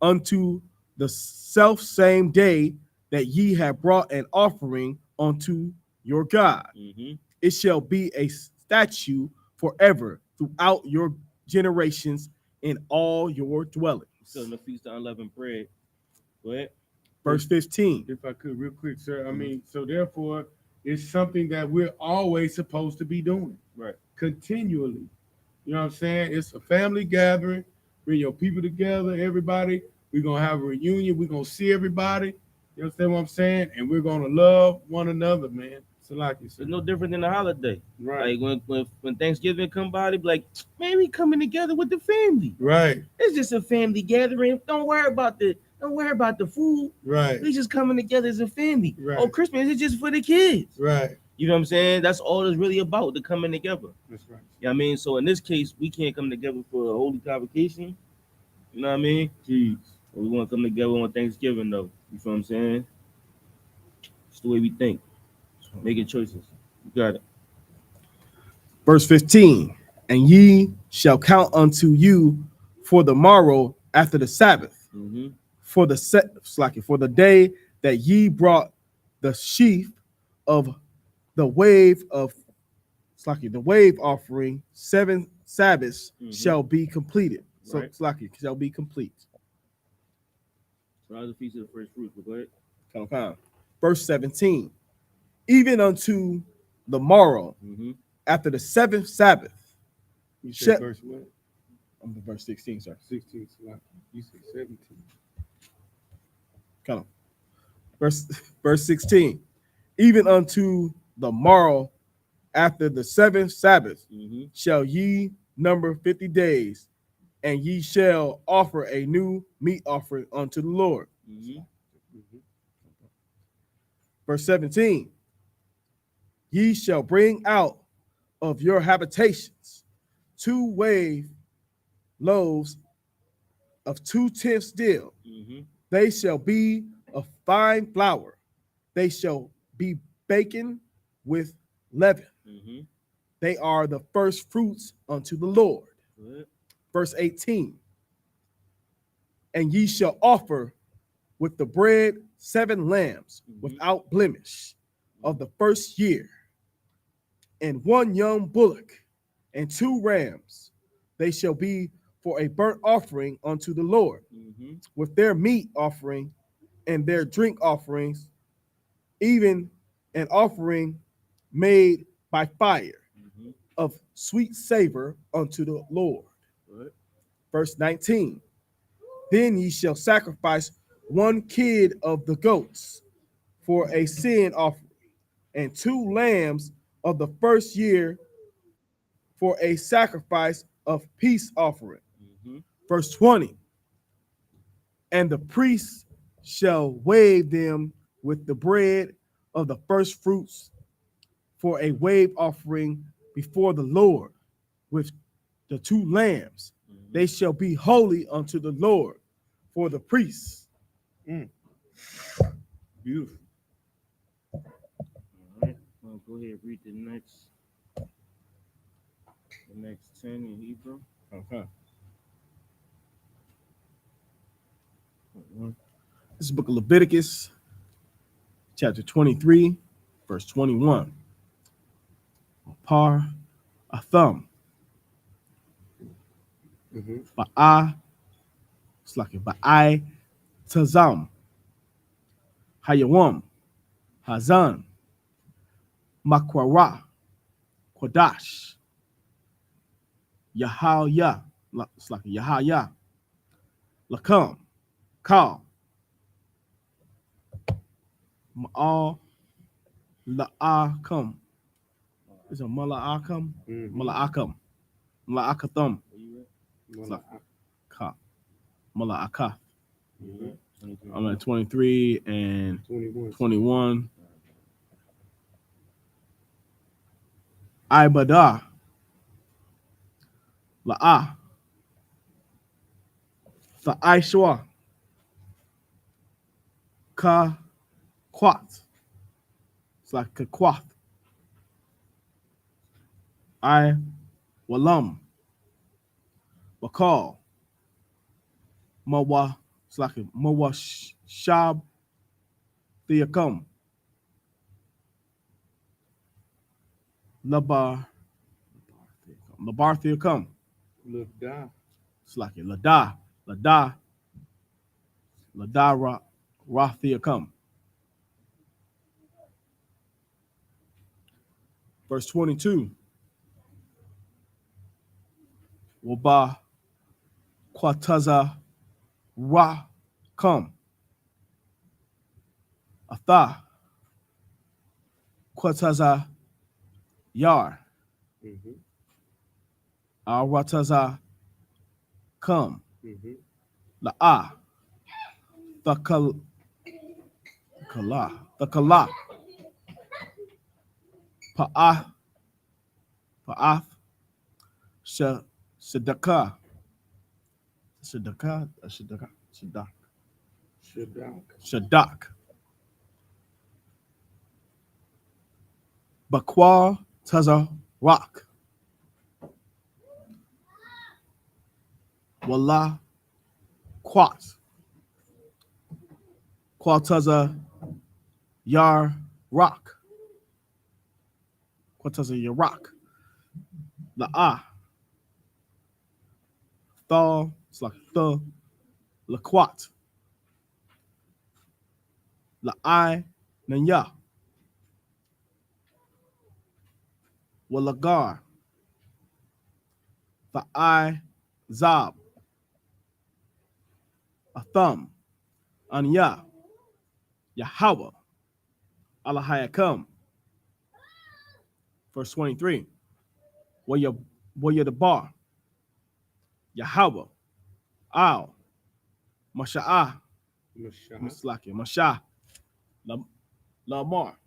unto the self same day that ye have brought an offering unto your God. It shall be a statute forever throughout your generations in all your dwellings. Still in the feast of unleavened bread. Go ahead. Verse 15. If I could, real quick, sir. I mean, so therefore, It's something that we're always supposed to be doing. Right. Continually. You know what I'm saying? It's a family gathering. Bring your people together, everybody. We're going to have a reunion. We're going to see everybody. You understand what I'm saying? And we're going to love one another, man. So like you said. It's no different than a holiday. Right. Like when Thanksgiving come by, they be like, man, we coming together with the family. Right. It's just a family gathering. Don't worry about the food. Right. We just coming together as a family. Right. Oh, Christmas is just for the kids. Right. You know what I'm saying? That's all it's really about, the coming together. That's right. You know what I mean? So in this case, we can't come together for a holy convocation. You know what I mean? Jeez. We want to come together on Thanksgiving, though. You feel what I'm saying? It's the way we think. Making choices. You got it. Verse 15, and ye shall count unto you for the morrow after the Sabbath, for the day that ye brought the sheaf of the wave offering, 7 Sabbaths shall be completed. So shall be complete. So how's the feast of the first fruits? Go ahead. Verse 17, even unto the morrow after the 7th Sabbath. You said verse what? I'm in verse 16, sir. 16. You said 17. Come on. Verse 16. Even unto the morrow after the 7th Sabbath shall ye number 50 days, and ye shall offer a new meat offering unto the Lord. Verse 17. Ye shall bring out of your habitations 2 wave loaves of 2 tenths steel. They shall be of fine flour. They shall be baken with leaven. They are the first fruits unto the Lord. Verse 18. And ye shall offer with the bread 7 lambs without blemish of the first year, and 1 young bullock, and 2 rams. They shall be for a burnt offering unto the Lord, with their meat offering and their drink offerings, even an offering made by fire of sweet savor unto the Lord. Verse 19. Then ye shall sacrifice 1 kid of the goats for a sin offering, and 2 lambs of the first year for a sacrifice of peace offering. Verse 20. And the priest shall wave them with the bread of the first fruits for a wave offering before the Lord, with the 2 lambs. They shall be holy unto the Lord for the priests. Beautiful. All right. Well, go ahead and read the next 10 in Hebrew. Okay. This is the book of Leviticus, chapter 23, verse 21. Par a thumb. Ba'a, it's like Ba'i Tazam. Hayawam, Hazan, Makwara, Quadash, Yahaya, it's like Yahaya, Lakam, Kal, Ma'al, La'akam. Is it Mala'akam? Mala'akam. Mala'akatham. It's like Ka. Mala'akah. I'm at 23 and 21. Ibadah. La'ah. Tha'aishwa. Ka. Quat. It's like Kaquath. I. Walam. Wakal. Mawa. It's like Mawa Shab. Theakum. Labar Theakum. Lada. It's like it. Lada Ra Theakum. Verse 22. Waba Kwataza Ra Come. Atha Kwataza Yar. Arataza Come. La'a Thakala Thakala Pa'ath Shadaka Shadak Bakwa Taza Rock Wallah Quat Quataza Yar Rock Quataza Yar Rock La'a Thaw it's like the Laquat La'ai Nanya Walagar Tha'ai Zab Atham Anya Yahweh Allahayakam. Verse 23. Waya the bar Yahweh Al Masha'ah Mislaki Mashah Lamar.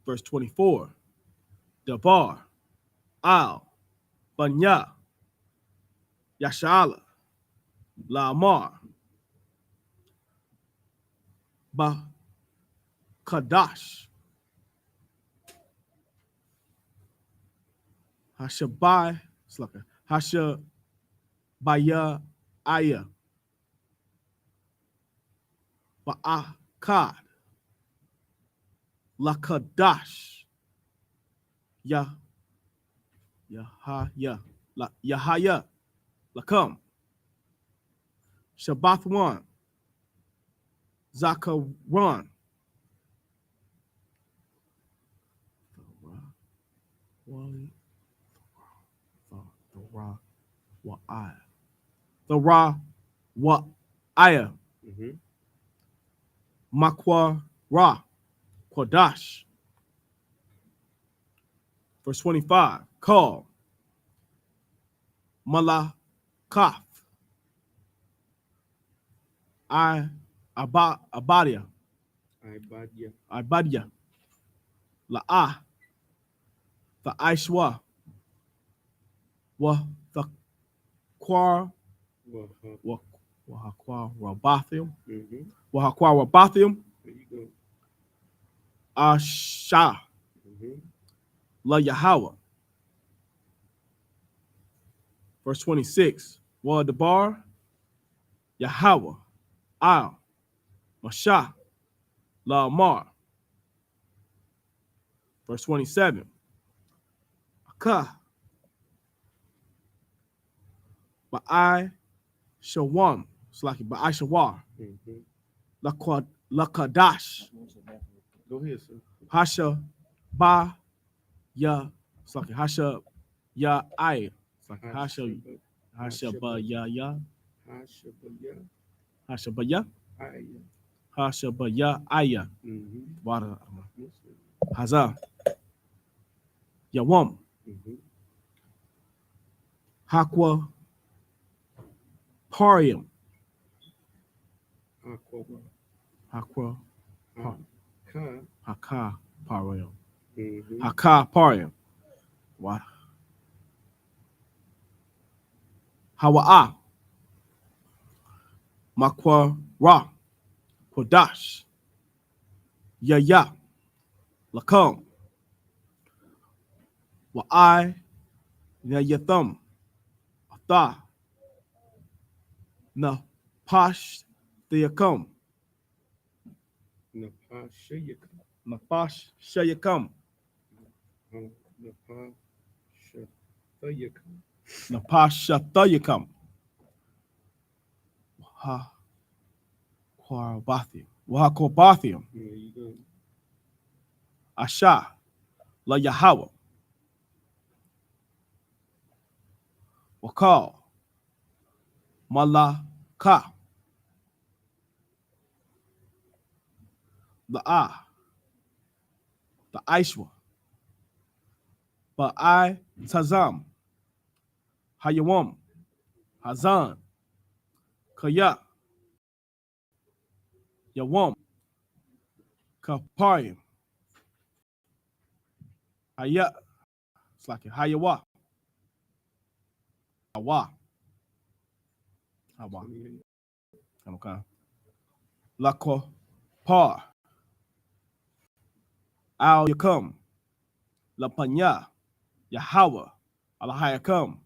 Verse 24. Dabar Al Banya Yasha'ala Lamar Ba Kadash Hashabai Slaka Hashabaya Aya Ba'akad Lakadash Yahaya Yahaya Lakam Shabbath 1 Zakaron the Ra Aya Makwa Ra Kodash. Verse 25. Call Malakaf Abadia La'ah the Aishwa wa the Quar Wahakwa Rabathim Wahakwa Rabathim Asha La Yahweh. Verse 26. Wa Debar Yahweh Al Mashah La Amar. Verse 27. Akah Ba'ai Shawam. It's like Ba'ai Shawar. Lakadash. Go ahead, sir. Hasha Ba Ya. It's like Hasha Ya Ay. It's like Hasha Ba Ya Ya. Hasha Ba Ya. Hasha Ba Ya Aya. Haza Yawam. Hakwa Parium. Hakwa Haka Parium. Haka Parium. What? Hawa'a Makwa Ra Kodash Yaya Lakam Wa'ai Yatham Atha Na Pash Theakam Napash Shayakam Napash Shathayakam Wahakobathium, Yeah, you go. Asha, La Yahweh, Wakal, Malaka, the the Aishwa, Ba'i Tazam, Hayawam, Hazan, Kaya, Yawam, Kaparim, Hayat, it's like Hayawa, Hawa, Hawa, okay. Lako, Par, Al Yakum, La Panya, Yahweh, Alahayakam,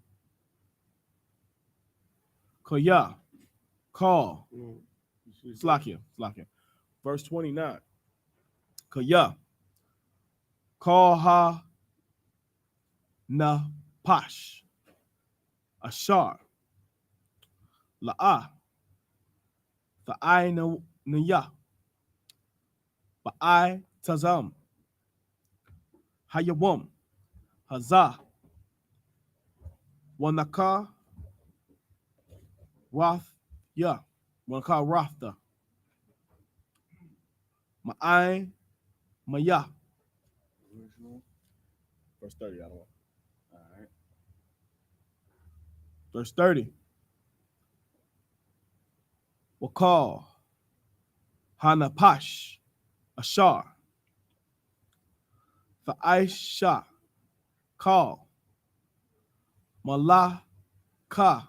Kaya, Call, Slakia. Verse 29. Kaya, Call Ha Na Pash, Ashar, La'ah, Tha'ai Naya, Ba'ai Tazam, Hayawam, Hazah, Wanaka, Roth, Wanaka Rotha, Ma'ai, Maya. Verse 30, I don't want. All right. Verse 30. Wakal, Hanapash, Ashar, Fa'aisha, Call, Malaka,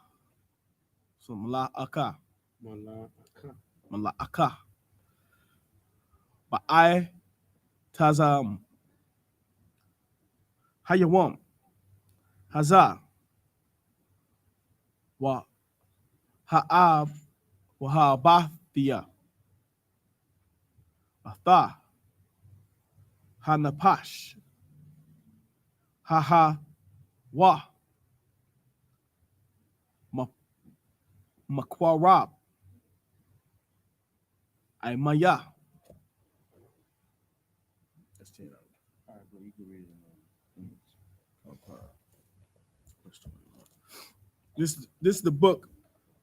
so Malaka, Ba'ai Tazam, Hayawam, Hazah, Wa Ha'ab, Wa Ha'abathia, Atha, Hanapash, Haha, Wa, Makwarab, Aimaya. That's 10. All right, bro, you can read it. This is the book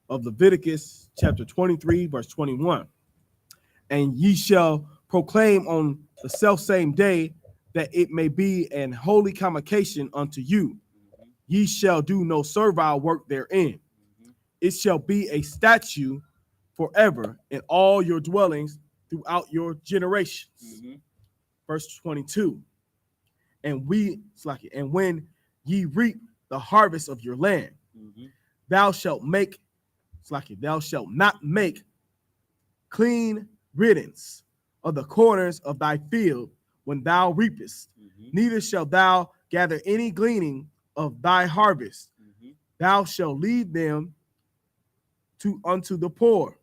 of Leviticus, chapter 23, verse 21. And ye shall proclaim on the selfsame day that it may be an holy convocation unto you. Ye shall do no servile work therein. It shall be a statute forever in all your dwellings throughout your generations. Verse 22. And when ye reap the harvest of your land, thou shalt not make clean riddance of the corners of thy field when thou reapest, neither shalt thou gather any gleaning of thy harvest. Thou shalt leave them unto the poor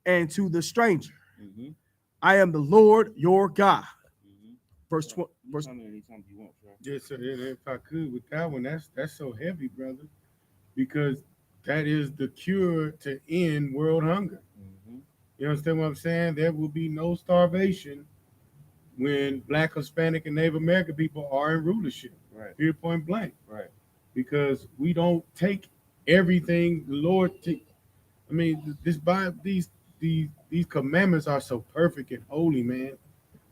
and to the stranger. I am the Lord your God. Verse 20. Yes, sir. If I could with that one, that's so heavy, brother, because that is the cure to end world hunger. You understand what I'm saying? There will be no starvation when Black, Hispanic, and Native American people are in rulership. Right. Here, point blank. Right. Because we don't take everything the Lord. I mean, these commandments are so perfect and holy, man.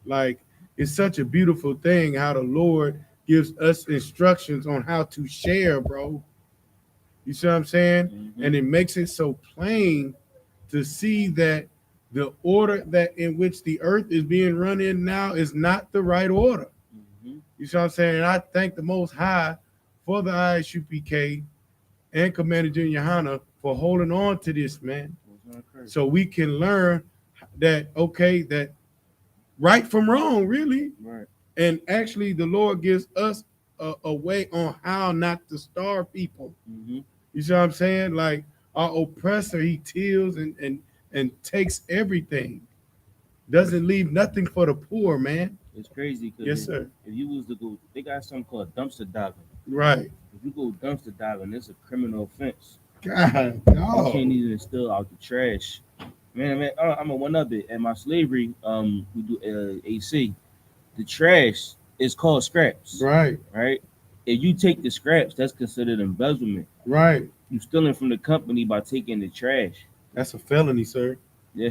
Like, it's such a beautiful thing how the Lord gives us instructions on how to share, bro. You see what I'm saying? And it makes it so plain to see that the order that in which the earth is being run in now is not the right order. You see what I'm saying? And I thank the Most High for the I.S.U.P.K and Commander General YAHANNA for holding on to this, man. So we can learn that, that right from wrong, really. Right. And actually, the Lord gives us a way on how not to starve people. You see what I'm saying? Like, our oppressor, he tills and takes everything. Doesn't leave nothing for the poor, man. It's crazy. Yes, sir. If you was to go, they got something called dumpster diving. Right. If you go dumpster diving, it's a criminal offense. God, no. You can't even steal out the trash. Man, I'm a one of it. And my slavery, we do AC. The trash is called scraps. Right. Right. If you take the scraps, that's considered embezzlement. Right. You stealing from the company by taking the trash. That's a felony, sir. Yeah.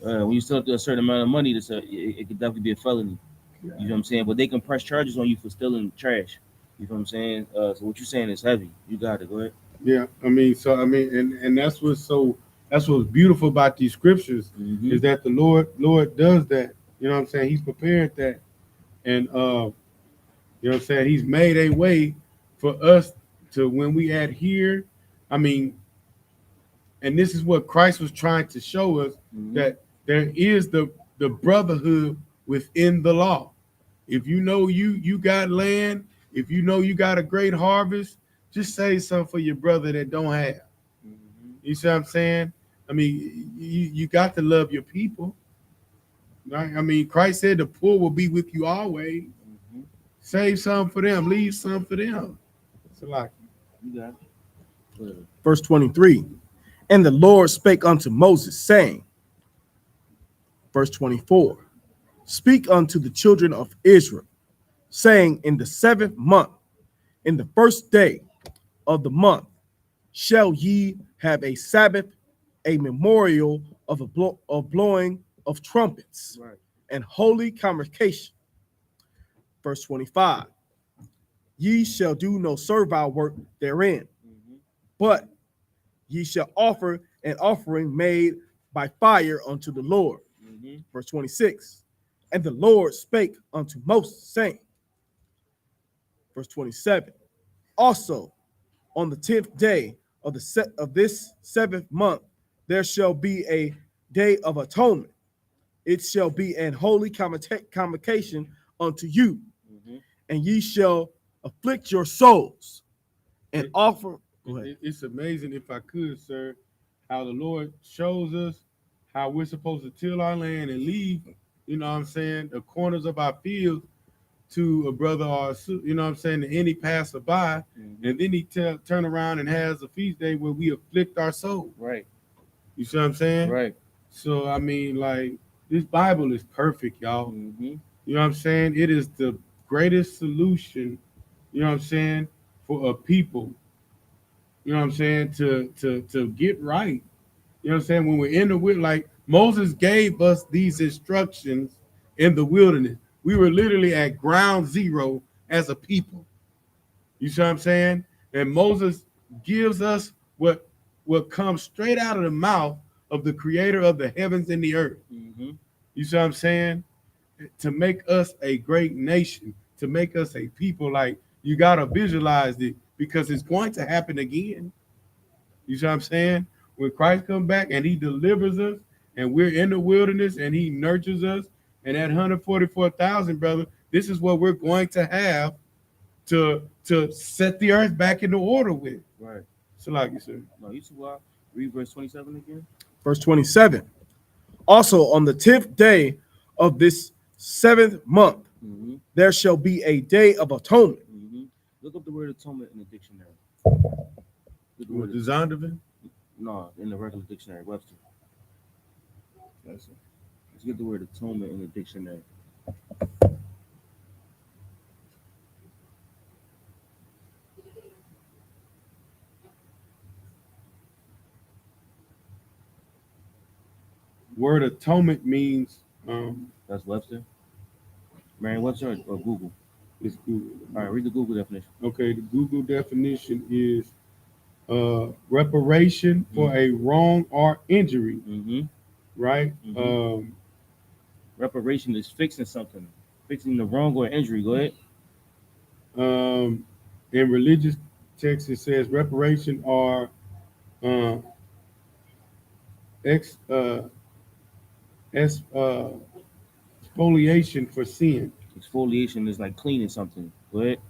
When you steal up to a certain amount of money, it could definitely be a felony. You know what I'm saying? But they can press charges on you for stealing trash. You know what I'm saying? So what you're saying is heavy. You got it. Go ahead. Yeah, and that's what's beautiful about these scriptures is that the Lord does that. You know what I'm saying? He's prepared that, and you know what I'm saying? He's made a way for us to, when we adhere. I mean, and this is what Christ was trying to show us, that there is the brotherhood within the law. If you know you got land, if you know you got a great harvest, just say something for your brother that don't have. You see what I'm saying? I mean, you got to love your people. Right? I mean, Christ said the poor will be with you always. Save some for them, leave some for them. So like, you got it. Verse 23. And the Lord spake unto Moses, saying, verse 24, speak unto the children of Israel, saying, in the 7th month, in the 1st day of the month, shall ye have a Sabbath, a memorial of blowing of trumpets, right, and holy convocation. Verse 25, ye shall do no servile work therein, but ye shall offer an offering made by fire unto the Lord. Verse 26, and the Lord spake unto Moses, saying, verse 27, also on the 10th day of this 7th month, there shall be a day of atonement. It shall be an holy convocation unto you, and ye shall afflict your souls and offer. It's amazing, if I could, sir, how the Lord shows us how we're supposed to till our land and leave, you know what I'm saying, the corners of our field to a brother or you know what I'm saying, to any passerby, and then he turn around and has a feast day where we afflict our soul. Right. You see what I'm saying? Right. So I mean, like, this Bible is perfect, y'all. You know what I'm saying? It is the greatest solution, you know what I'm saying, for a people. You know what I'm saying, to get right. You know what I'm saying? When we're in the wilderness, like Moses gave us these instructions in the wilderness. We were literally at ground zero as a people. You see what I'm saying? And Moses gives us what comes straight out of the mouth of the creator of the heavens and the earth. You see what I'm saying? To make us a great nation, to make us a people. Like, you got to visualize it, because it's going to happen again. You see what I'm saying? When Christ comes back and he delivers us, and we're in the wilderness and he nurtures us, and that 144,000, brother, this is what we're going to have to set the earth back into order with. Right. So like you said. No, you see why? Read verse 27 again. Verse 27. Also on the 10th day of this 7th month, there shall be a day of atonement. Look up the word atonement in the dictionary. What, the Zondervan? No, in the regular dictionary, Webster. Let's get the word atonement in the dictionary. Word atonement means that's Webster. Merriam Webster or Google? It's Google. All right, read the Google definition. Okay, the Google definition is reparation for a wrong or injury. Right? Reparation is fixing something, fixing the wrong or injury. Go ahead. In religious texts, it says reparation or exfoliation for sin. Exfoliation is like cleaning something. Go ahead.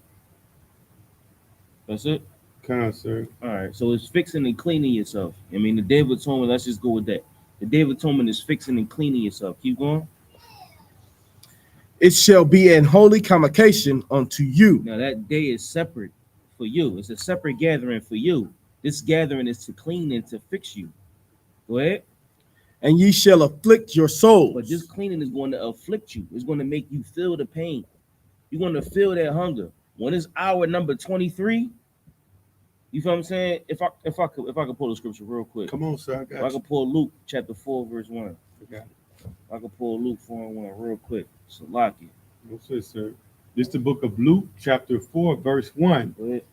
That's it? Kind of, sir. All right. So it's fixing and cleaning yourself. I mean, the Day of Atonement, let's just go with that. The Day of Atonement is fixing and cleaning yourself. Keep going. It shall be an holy convocation unto you. Now, that day is separate for you. It's a separate gathering for you. This gathering is to clean and to fix you. Go ahead. and ye shall afflict your souls. But this cleaning is going to afflict you. It's going to make you feel the pain. You're going to feel that hunger. When it's hour number 23, you feel what I'm saying? If I could pull the scripture real quick. Come on, sir. If I could pull Luke chapter 4, verse 1. Okay. If I could pull Luke 4 and 1 real quick. Salaki. What's this, sir? This is the book of Luke, chapter 4, verse 1. Go ahead.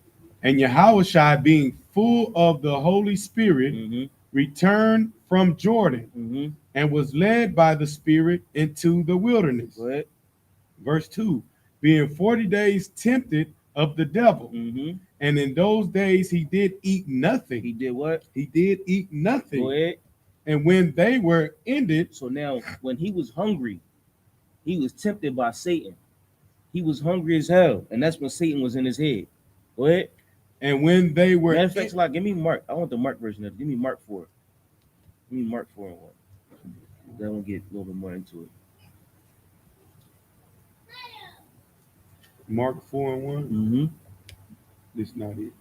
And Yahushua, being full of the Holy Spirit, returned from Jordan and was led by the Spirit into the wilderness. Go ahead. Verse 2, being 40 days tempted of the devil. And in those days he did eat nothing. He did what? He did eat nothing. Go ahead. And when they were ended. So now, when he was hungry, he was tempted by Satan. He was hungry as hell. And that's when Satan was in his head. Go ahead. And when they were. Matter of fact, like, give me Mark. I want the Mark version of it. Give me Mark 4. Give me Mark 4 and 1. Then we'll get a little bit more into it. Mark 4 and 1? This is not it.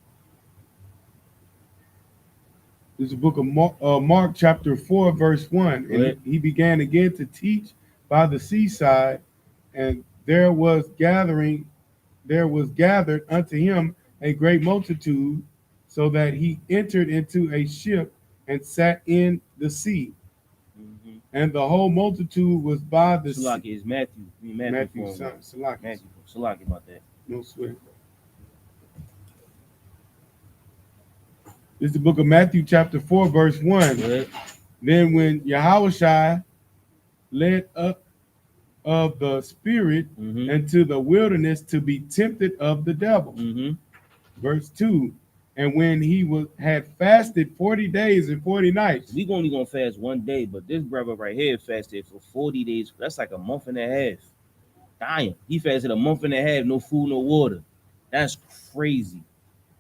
This is the book of Mark chapter 4, verse 1. And he began again to teach by the seaside, and there was gathered unto him a great multitude, so that he entered into a ship and sat in the sea. And the whole multitude was by the sea. Salaki is Matthew. Matthew, Salaki. Matthew. Salaki about that. No sweat. This is the book of Matthew, chapter 4, verse 1. Then when Yahushua led up of the Spirit into the wilderness to be tempted of the devil. Verse 2. And when he had fasted 40 days and 40 nights. We only gonna fast one day, but this brother right here fasted for 40 days. That's like a month and a half. Damn. He fasted a month and a half, no food, no water. That's crazy.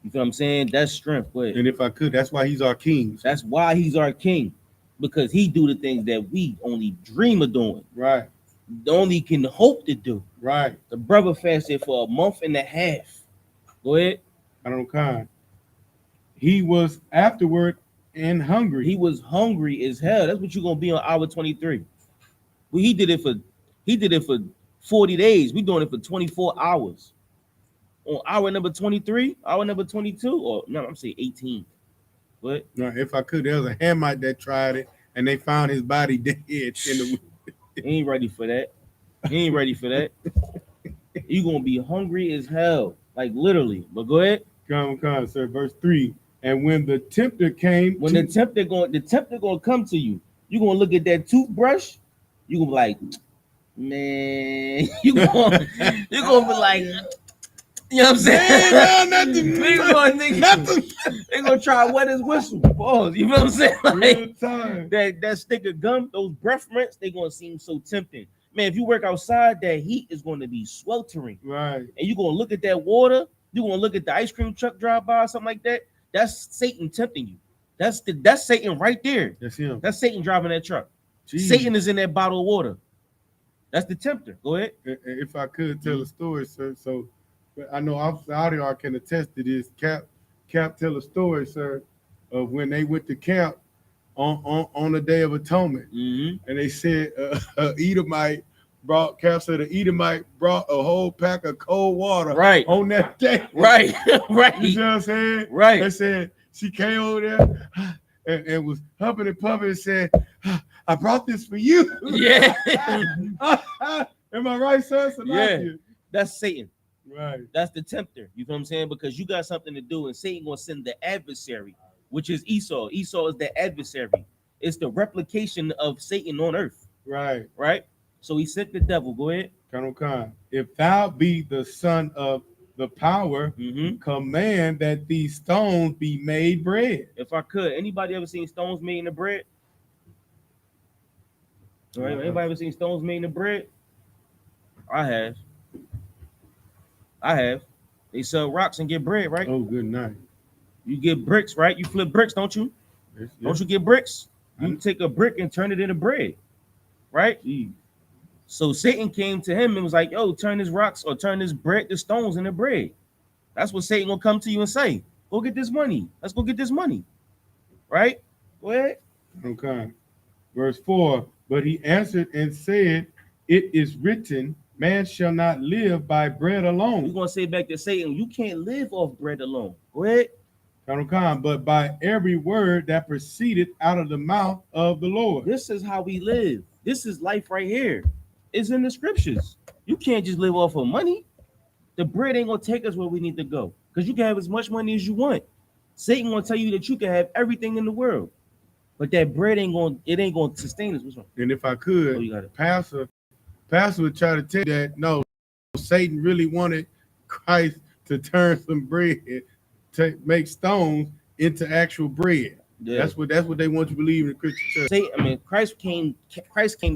You feel what I'm saying? That's strength. But and if I could, that's why he's our king. That's why he's our king. Because he do the things that we only dream of doing. Right. Only can hope to do. Right. The brother fasted for a month and a half. Go ahead. I don't know. He was afterward and hungry. He was hungry as hell. That's what you're gonna be on hour 23. Well, he did it for 40 days. We doing it for 24 hours. On hour number 23, hour number 22, or no, I'm saying 18. What? No, if I could, there was a Hamite that tried it and they found his body dead in the. He ain't ready for that. He ain't ready for that. You gonna be hungry as hell, like literally. But go ahead. Come, sir. Verse 3. And when the tempter came, the tempter gonna come to you. You gonna look at that toothbrush. You gonna be like, man. You gonna be like, you know what I'm saying? They gonna try wet his whistle. Pause. You know what I'm saying? Like, that stick of gum, those breath mints, they gonna seem so tempting. Man, if you work outside, that heat is gonna be sweltering. Right. And you gonna look at that water. You gonna look at the ice cream truck drive by or something like that. That's Satan tempting you. That's Satan right there. That's him. That's Satan driving that truck. Jeez. Satan is in that bottle of water. That's the tempter. Go ahead. If I could tell a story, sir. So I know out here I can attest to this. Cap tell a story, sir, of when they went to camp on the Day of Atonement, and they said Edomite brought Cap said the Edomite brought a whole pack of cold water right on that day. Right. Right. You know what I'm saying? Right. They said she came over there and was humping and pumping and said, I brought this for you. Yeah. Am I right, sir? So yeah. That's Satan. Right. That's the tempter. You know what I'm saying? Because you got something to do, and Satan gonna send the adversary, which is Esau. Esau is the adversary. It's the replication of Satan on earth. Right. Right. So he sent the devil. Go ahead. Khan. If thou be the son of the power, command that these stones be made bread. If I could, anybody ever seen stones made into bread? All right. Anybody ever seen stones made into bread? I have. They sell rocks and get bread, right? Oh, good night. You get bricks, right? You flip bricks, don't you? Yes. Don't you get bricks? You take a brick and turn it into bread, right? Jeez. So Satan came to him and was like, yo, turn this rocks or turn this bread, the stones into bread. That's what Satan gonna come to you and say. Go get this money. Let's go get this money. Right? Go ahead. Okay. Verse 4, but he answered and said, it is written, man shall not live by bread alone. We're going to say back to Satan, you can't live off bread alone. Go ahead. But by every word that proceeded out of the mouth of the Lord. This is how we live. This is life right here. It's in the scriptures. You can't just live off of money. The bread ain't going to take us where we need to go. Because you can have as much money as you want. Satan going to tell you that you can have everything in the world. But that bread ain't going to sustain us. What's wrong? And if I could, Pastor would try to tell you that, no, Satan really wanted Christ to turn some bread, to make stones into actual bread. Yeah. That's what they want you to believe in the Christian church. Satan, Christ came,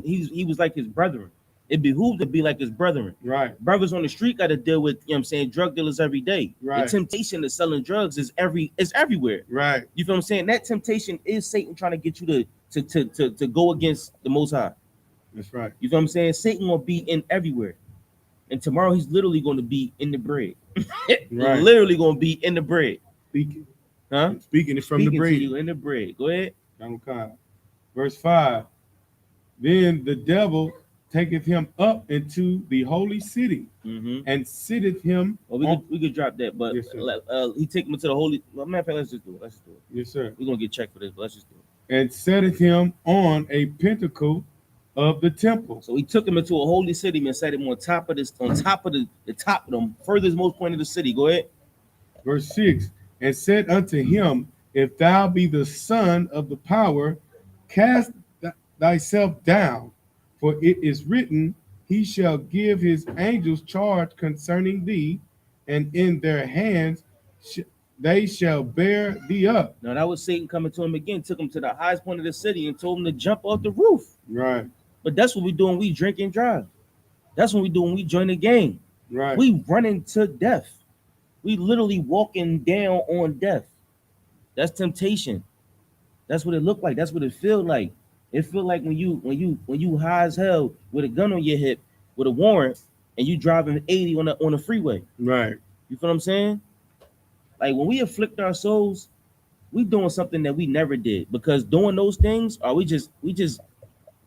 he was like his brethren. It behooved to be like his brethren. Right. Brothers on the street got to deal with, drug dealers every day. Right. The temptation of selling drugs is everywhere. Right. You feel what I'm saying? That temptation is Satan trying to get you to go against the Most High. That's right. You feel what I'm saying? Satan will be in everywhere. And tomorrow he's literally going to be in the bread. Right. Literally going to be in the bread. Speaking. Huh? Speaking is from the bread. To you in the bread. Go ahead. Verse 5. Then the devil taketh him up into the holy city and sitteth him. Well, we could drop that, but yes, he take him to the holy. Well, matter of fact, let's just do it. Yes, sir. We're gonna get checked for this, but let's just do it. And setteth him on a pinnacle of the temple. So he took him into a holy city and set him on top of the furthest most point of the city. Go ahead. Verse 6. And said unto him, if thou be the Son of the power, cast thyself down. For it is written, he shall give his angels charge concerning thee, and in their hands they shall bear thee up. Now that was Satan coming to him again, took him to the highest point of the city and told him to jump off the roof. Right. But that's what we do when we drink and drive. That's what we do when we join the gang. Right. We running to death. We literally walking down on death. That's temptation. That's what it looked like. That's what it feel like. It feel like when you high as hell with a gun on your hip with a warrant and you driving 80 on the freeway. Right. You feel what I'm saying? Like when we afflict our souls, we doing something that we never did, because doing those things we just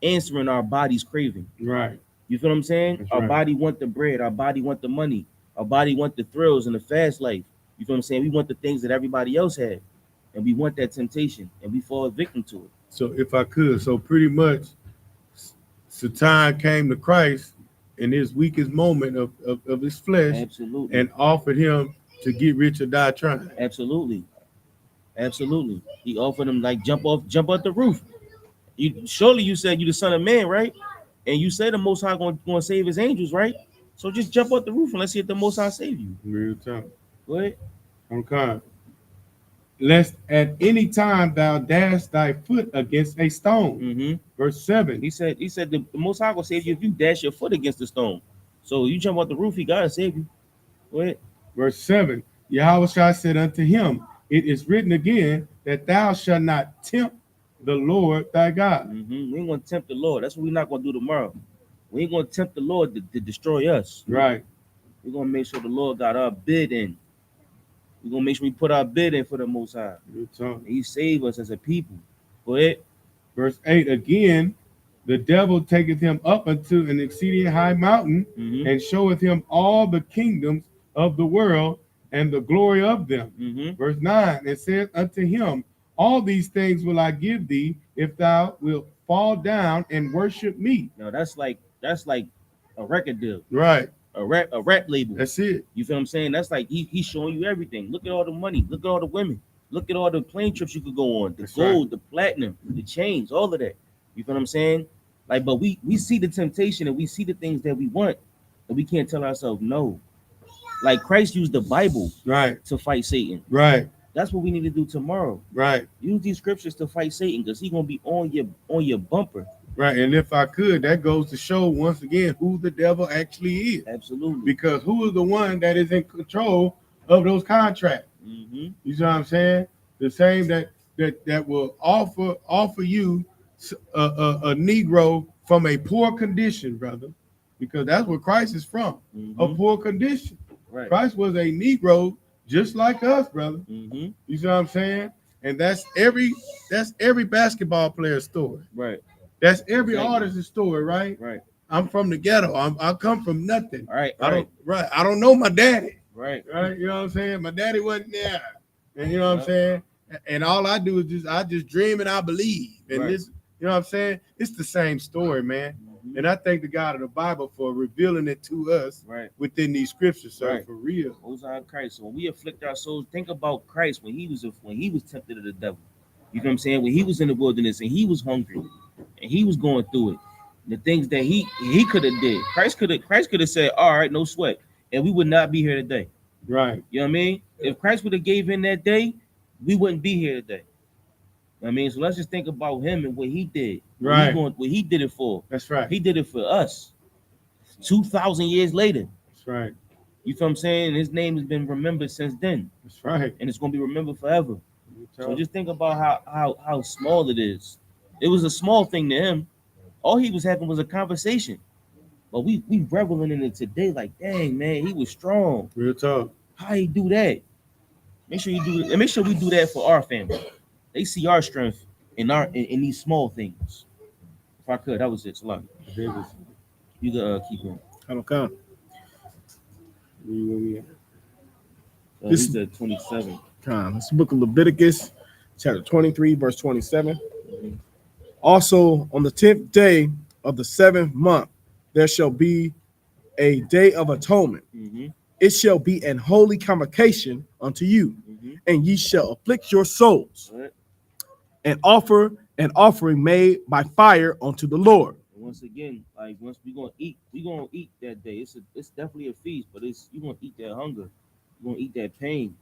answering our body's craving. Right. You feel what I'm saying? That's our right. Body want the bread, our body want the money, our body want the thrills and the fast life. You feel what I'm saying? We want the things that everybody else had, and we want that temptation, and we fall victim to it. So if I could, so pretty much Satan came to Christ in his weakest moment of his flesh. Absolutely. And offered him to get rich or die trying. Absolutely. He offered him like jump off the roof. You said you the Son of Man, right? And you said the Most High going to save his angels, right? So just jump off the roof and let's see if the Most High save you. Real time. Go ahead. Okay. Lest at any time thou dash thy foot against a stone. Verse 7. He said the Most High will save you if you dash your foot against the stone. So you jump off the roof, he gotta save you. Go ahead. Verse 7. Yahushua said unto him, it is written again that thou shalt not tempt the Lord thy God. We ain't gonna tempt the Lord. That's what we're not gonna do tomorrow. We ain't gonna tempt the Lord to destroy us. Right. We're gonna make sure the Lord got our bid in. We're gonna make sure we put our bid in for the Most High. He saved us as a people. Go ahead. Verse 8 again, the devil taketh him up unto an exceeding high mountain and showeth him all the kingdoms of the world and the glory of them. Verse 9, and saith unto him, all these things will I give thee if thou wilt fall down and worship me. No, that's like a record deal. Right. A rap label. That's it. You feel what I'm saying? That's like he's showing you everything. Look at all the money. Look at all the women. Look at all the plane trips you could go on. The gold, the platinum, the chains, all of that. You feel what I'm saying? Like, but we see the temptation and we see the things that we want, and we can't tell ourselves no. Like Christ used the Bible to fight Satan. Right. That's what we need to do tomorrow. Right. Use these scriptures to fight Satan, because he's gonna be on your bumper. Right. And if I could, that goes to show once again who the devil actually is. Absolutely. Because who is the one that is in control of those contracts? You see what I'm saying? The same that will offer you a Negro from a poor condition, brother, because that's where Christ is from, a poor condition. Right. Christ was a Negro just like us, brother. You see what I'm saying? And that's every basketball player's story. Right. That's every artist's story, right? Right. I'm from the ghetto. I come from nothing. Right. I don't know my daddy. Right. You know what I'm saying? My daddy wasn't there. And you know what I'm saying? And all I do is I just dream and I believe. And this, you know what I'm saying? It's the same story, man. And I thank the God of the Bible for revealing it to us within these scriptures, sir, for real. Most High Christ. So when we afflict our souls, think about Christ when he was tempted of the devil. You know what I'm saying? When he was in the wilderness and he was hungry and he was going through it, the things that he could have did, Christ could have said, all right, no sweat, and we would not be here today. Right. You know what I mean? If Christ would have gave in that day, we wouldn't be here today. I mean, so let's just think about him and what he did. Right. What he did it for. That's right. He did it for us. 2,000 years later. That's right. You feel what I'm saying? His name has been remembered since then. That's right. And it's gonna be remembered forever. So just think about how small it is. It was a small thing to him. All he was having was a conversation. But we reveling in it today, like, dang, man, he was strong. Real talk. How he do that? Make sure you do it, and make sure we do that for our family. They see our strength in these small things. If I could, that was it. Salam. You can keep going. I don't count. This is 27. It's the book of Leviticus, chapter 23, verse 27. Also, on the 10th day of the 7th month, there shall be a day of atonement. It shall be an holy convocation unto you, and ye shall afflict your souls, and offer an offering made by fire unto the Lord. Once again, like once we gonna eat that day. It's definitely a feast, but you're gonna eat that hunger, you're gonna eat that pain,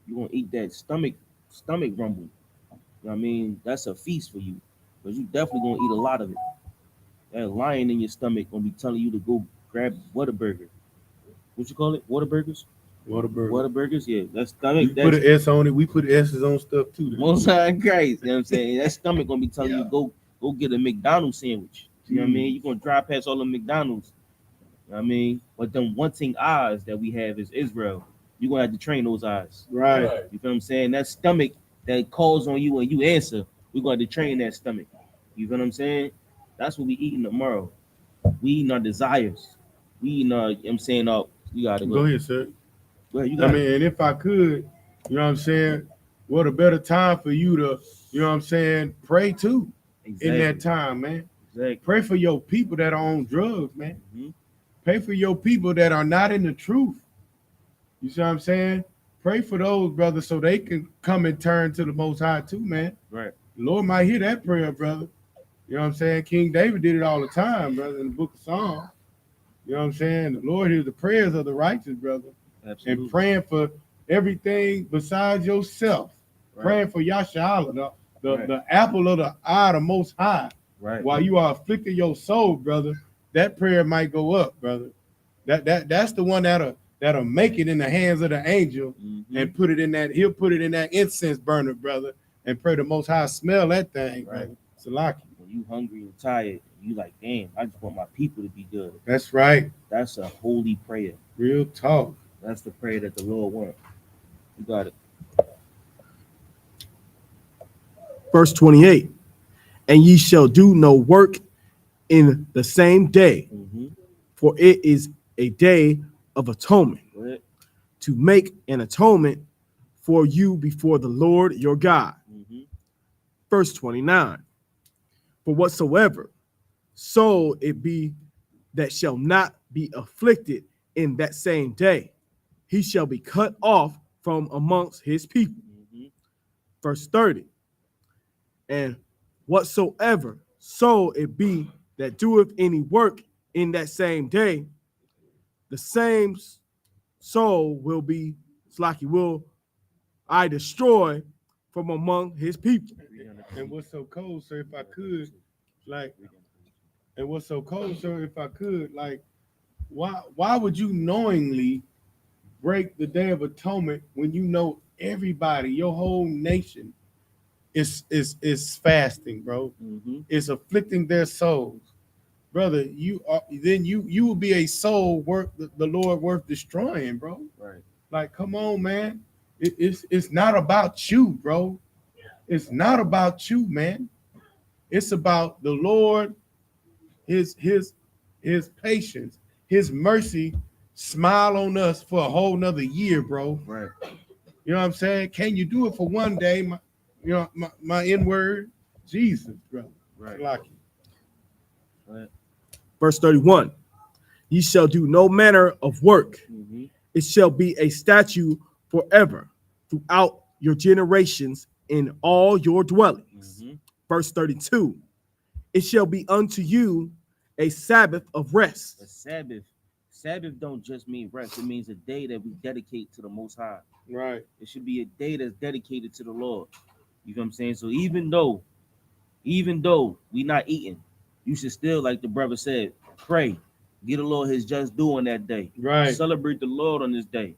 you're gonna eat that stomach rumble. You know what I mean? That's a feast for you, because you definitely gonna eat a lot of it. That lion in your stomach gonna be telling you to go grab Whataburger. What you call it? Whataburgers? Whataburgers, yeah. That's stomach. Put an S on it. We put S's on stuff too. Most High Christ. You know what I'm saying? That stomach gonna be telling you go get a McDonald's sandwich. You know what I mean? You're gonna drive past all the McDonald's. You know what I mean? But them wanting eyes that we have is Israel. You're gonna have to train those eyes. Right. You feel what I'm saying? That stomach that calls on you and you answer, we're gonna have to train that stomach. You feel what I'm saying? That's what we eating tomorrow. We eating our desires. We eating our, you know what I'm saying, you gotta go. Go ahead, sir. Go ahead, and if I could, you know what I'm saying, what a better time for you to, you know what I'm saying, pray too in that time, man. Exactly. Pray for your people that are on drugs, man. Pray for your people that are not in the truth. You see what I'm saying? Pray for those brothers so they can come and turn to the Most High too, man. Right. The Lord might hear that prayer, brother. You know what I'm saying? King David did it all the time, brother, in the book of Psalms. You know what I'm saying? The Lord hears the prayers of the righteous, brother. Absolutely. And praying for everything besides yourself. Right. Praying for YAHANNA, the apple of the eye, the Most High. Right. While you are afflicting your soul, brother, that prayer might go up, brother. That's the one that'll make it in the hands of the angel and put it in that. He'll put it in that incense burner, brother, and pray the Most High smell that thing, brother. Salaki. When you hungry and tired, you like, damn, I just want my people to be good. That's right. That's a holy prayer. Real talk. That's the prayer that the Lord wants. You got it. Verse 28. And ye shall do no work in the same day, for it is a day of atonement, to make an atonement for you before the Lord your God. Verse 29. For whatsoever soul it be that shall not be afflicted in that same day, he shall be cut off from amongst his people. Verse 30. And whatsoever soul it be that doeth any work in that same day, the same soul will I destroy from among his people. And what's so cold, sir, if I could, like, why would you knowingly break the Day of Atonement when you know everybody, your whole nation is fasting, bro? It's afflicting their souls, brother. You will be a soul worth the Lord worth destroying, bro. Right. Like, come on, man. It's not about you, bro. It's not about you, man. It's about the Lord, his patience, his mercy, smile on us for a whole nother year, bro. Right. You know what I'm saying? Can you do it for one day? My N-word, Jesus, bro. Right. Lucky. Right. Verse 31. Ye shall do no manner of work. Mm-hmm. It shall be a statute forever throughout your generations in all your dwellings. Mm-hmm. Verse 32. It shall be unto you a Sabbath of rest. A Sabbath. Sabbath don't just mean rest. It means a day that we dedicate to the Most High. Right. It should be a day that's dedicated to the Lord. You know what I'm saying? So even though we not eating, you should still, like the brother said, pray. Get the Lord his just due on that day. Right. Celebrate the Lord on this day.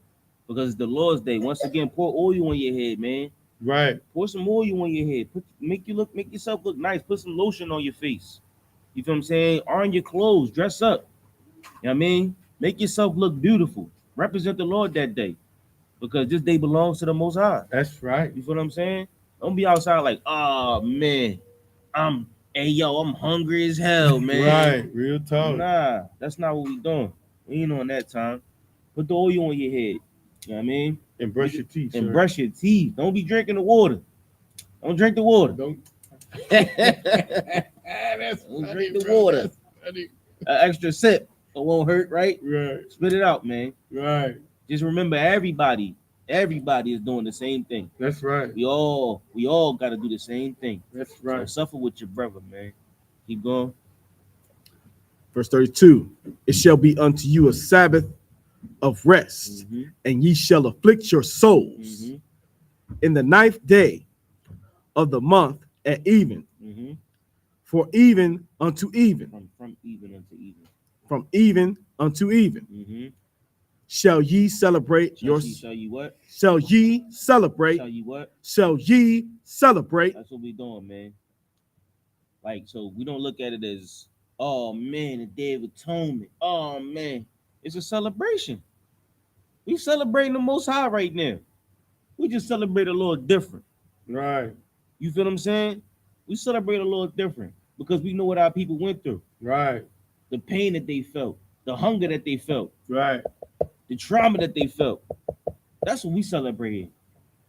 Because it's the Lord's day. Once again, pour oil on your head, man. Right. Pour some oil on your head. Make yourself look nice. Put some lotion on your face. You feel what I'm saying? Iron your clothes. Dress up. You know what I mean? Make yourself look beautiful. Represent the Lord that day. Because this day belongs to the Most High. That's right. You feel what I'm saying? Don't be outside like, oh man, I'm hungry as hell, man. Right. Real talk. Nah, that's not what we doing. We ain't on that time. Put the oil on your head. You know what I mean? And brush your teeth. And sir. brush your teeth. Don't be drinking the water. Don't drink the water. Don't. Don't drink the water. An extra sip. It won't hurt, right? Right. Spit it out, man. Right. Just remember, everybody is doing the same thing. That's right. We all got to do the same thing. That's right. So suffer with your brother, man. Keep going. Verse 32. It shall be unto you a Sabbath of rest, Mm-hmm. and ye shall afflict your souls Mm-hmm. in the 9th day of the month at even. Mm-hmm. For even unto even, From even unto even. from even unto even, Mm-hmm. shall ye celebrate Shall ye what? Shall ye celebrate? Shall ye what? Shall ye celebrate? That's what we doing, man. Like, so we don't look at it as, oh man, the Day of Atonement. Oh man, it's a celebration. We celebrating the Most High right now. We just celebrate a little different. Right. You feel what I'm saying? We celebrate a little different because we know what our people went through. Right. The pain that they felt, the hunger that they felt, Right. the trauma that they felt. That's what we celebrate.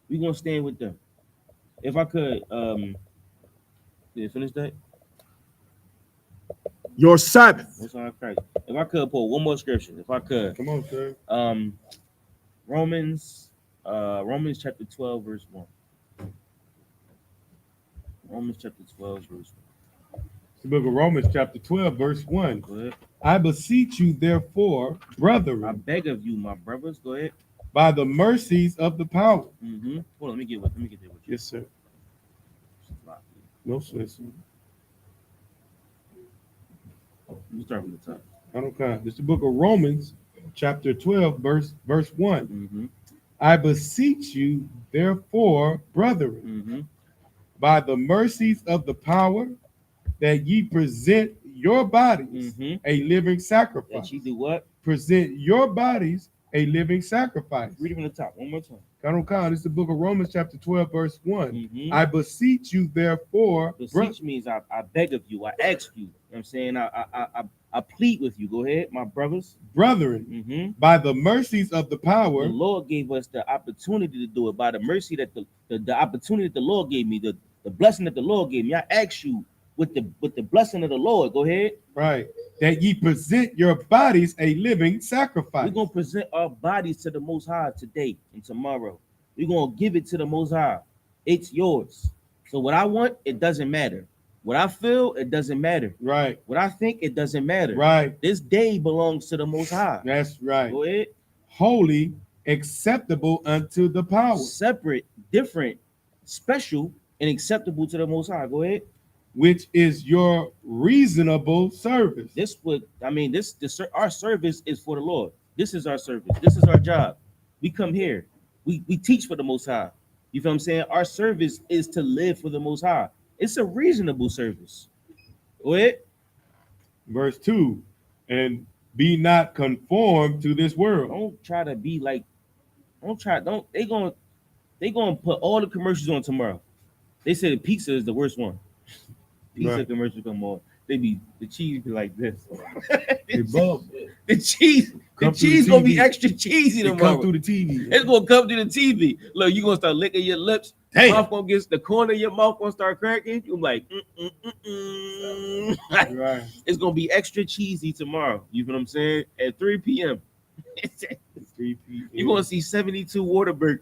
We gonna stand with them. If I could, did you finish that? Your Sabbath. Most High Christ. If I could pull one more scripture, if I could, Come on, sir. Romans chapter 12, verse 1. Romans chapter 12, verse 1. The book of Romans, chapter 12, verse 1. Go ahead. I beseech you, therefore, brethren, I beg of you, my brothers. Go ahead. by the mercies of the power. Mm-hmm. Hold on, let me get there with you. Yes, sir. No, sir. You start from the top. I don't care. This is the book of Romans, chapter 12, verse 1. Mm-hmm. I beseech you, therefore, brethren, Mm-hmm. by the mercies of the power, that ye present your bodies Mm-hmm. a living sacrifice. That you do what? Present your bodies a living sacrifice. Read it from the top one more time. This is the book of Romans, chapter 12, verse 1. Mm-hmm. I beseech you, therefore, Beseech means I beg of you, I ask you. You know what I'm saying? I plead with you. Go ahead, my brothers. brethren, Mm-hmm. by the mercies of the power. The Lord gave us the opportunity to do it by the mercy that the opportunity that the Lord gave me, the blessing that the Lord gave me. I ask you with the blessing of the Lord. Go ahead. Right. That ye present your bodies a living sacrifice. We're gonna present our bodies to the Most High today and tomorrow. We're gonna give it to the Most High. It's yours. So what I want, it doesn't matter. What I feel, it doesn't matter. Right. What I think, it doesn't matter. Right. This day belongs to the Most High. That's right. Go ahead. Holy, acceptable unto the power. Separate, different, special, and acceptable to the Most High. Go ahead. Which is your reasonable service. This would, I mean, our service is for the Lord. This is our service. This is our job. We come here. We teach for the Most High. You feel what I'm saying? Our service is to live for the Most High. It's a reasonable service. Go ahead. Verse 2. And be not conformed to this world. Don't try to be like, they gonna put all the commercials on tomorrow. They say the pizza is the worst one. Pizza commercial come on. The cheese be like this. The cheese gonna be extra cheesy tomorrow. Come through the TV. It's gonna come through the TV. Look, you gonna start licking your lips. Damn. Mouth gonna get the corner of your mouth gonna start cracking. You like, Right. It's gonna be extra cheesy tomorrow. You know what I'm saying? At 3 p.m. 3 p.m. You're gonna see 72 burgers,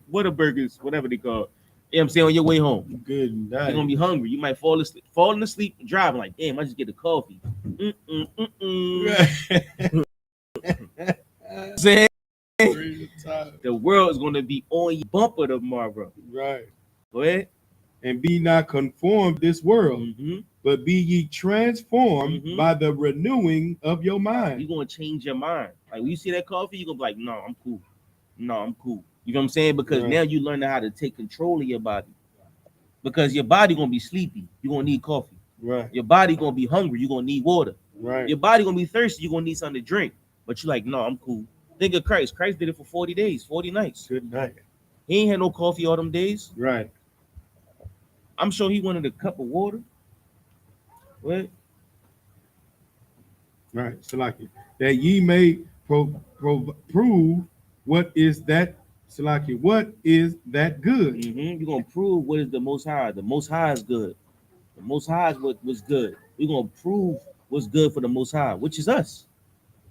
whatever they call it. You know what I'm saying, on your way home. Good night. You're gonna be hungry. You might fall asleep driving, like, damn, I just get a coffee. Saying the world is gonna be on your bumper tomorrow. Right. Go ahead. And be not conformed this world, but be ye transformed by the renewing of your mind. You're gonna change your mind. Like when you see that coffee, you're gonna be like, no, I'm cool. No, I'm cool. You know what I'm saying? Because now you learn how to take control of your body. Because your body gonna be sleepy, you're gonna need coffee. Right. Your body gonna be hungry, you're gonna need water. Right. Your body gonna be thirsty, you're gonna need something to drink. But you're like, no, I'm cool. Think of Christ. Christ did it for 40 days, 40 nights. Good night. He ain't had no coffee all them days. Right. I'm sure he wanted a cup of water. What? Right. Salaki. That ye may prove what is that. Salaki. What is that good? You're gonna prove what is the Most High. The Most High is good. The Most High is what was good. We're gonna prove what's good for the Most High, which is us.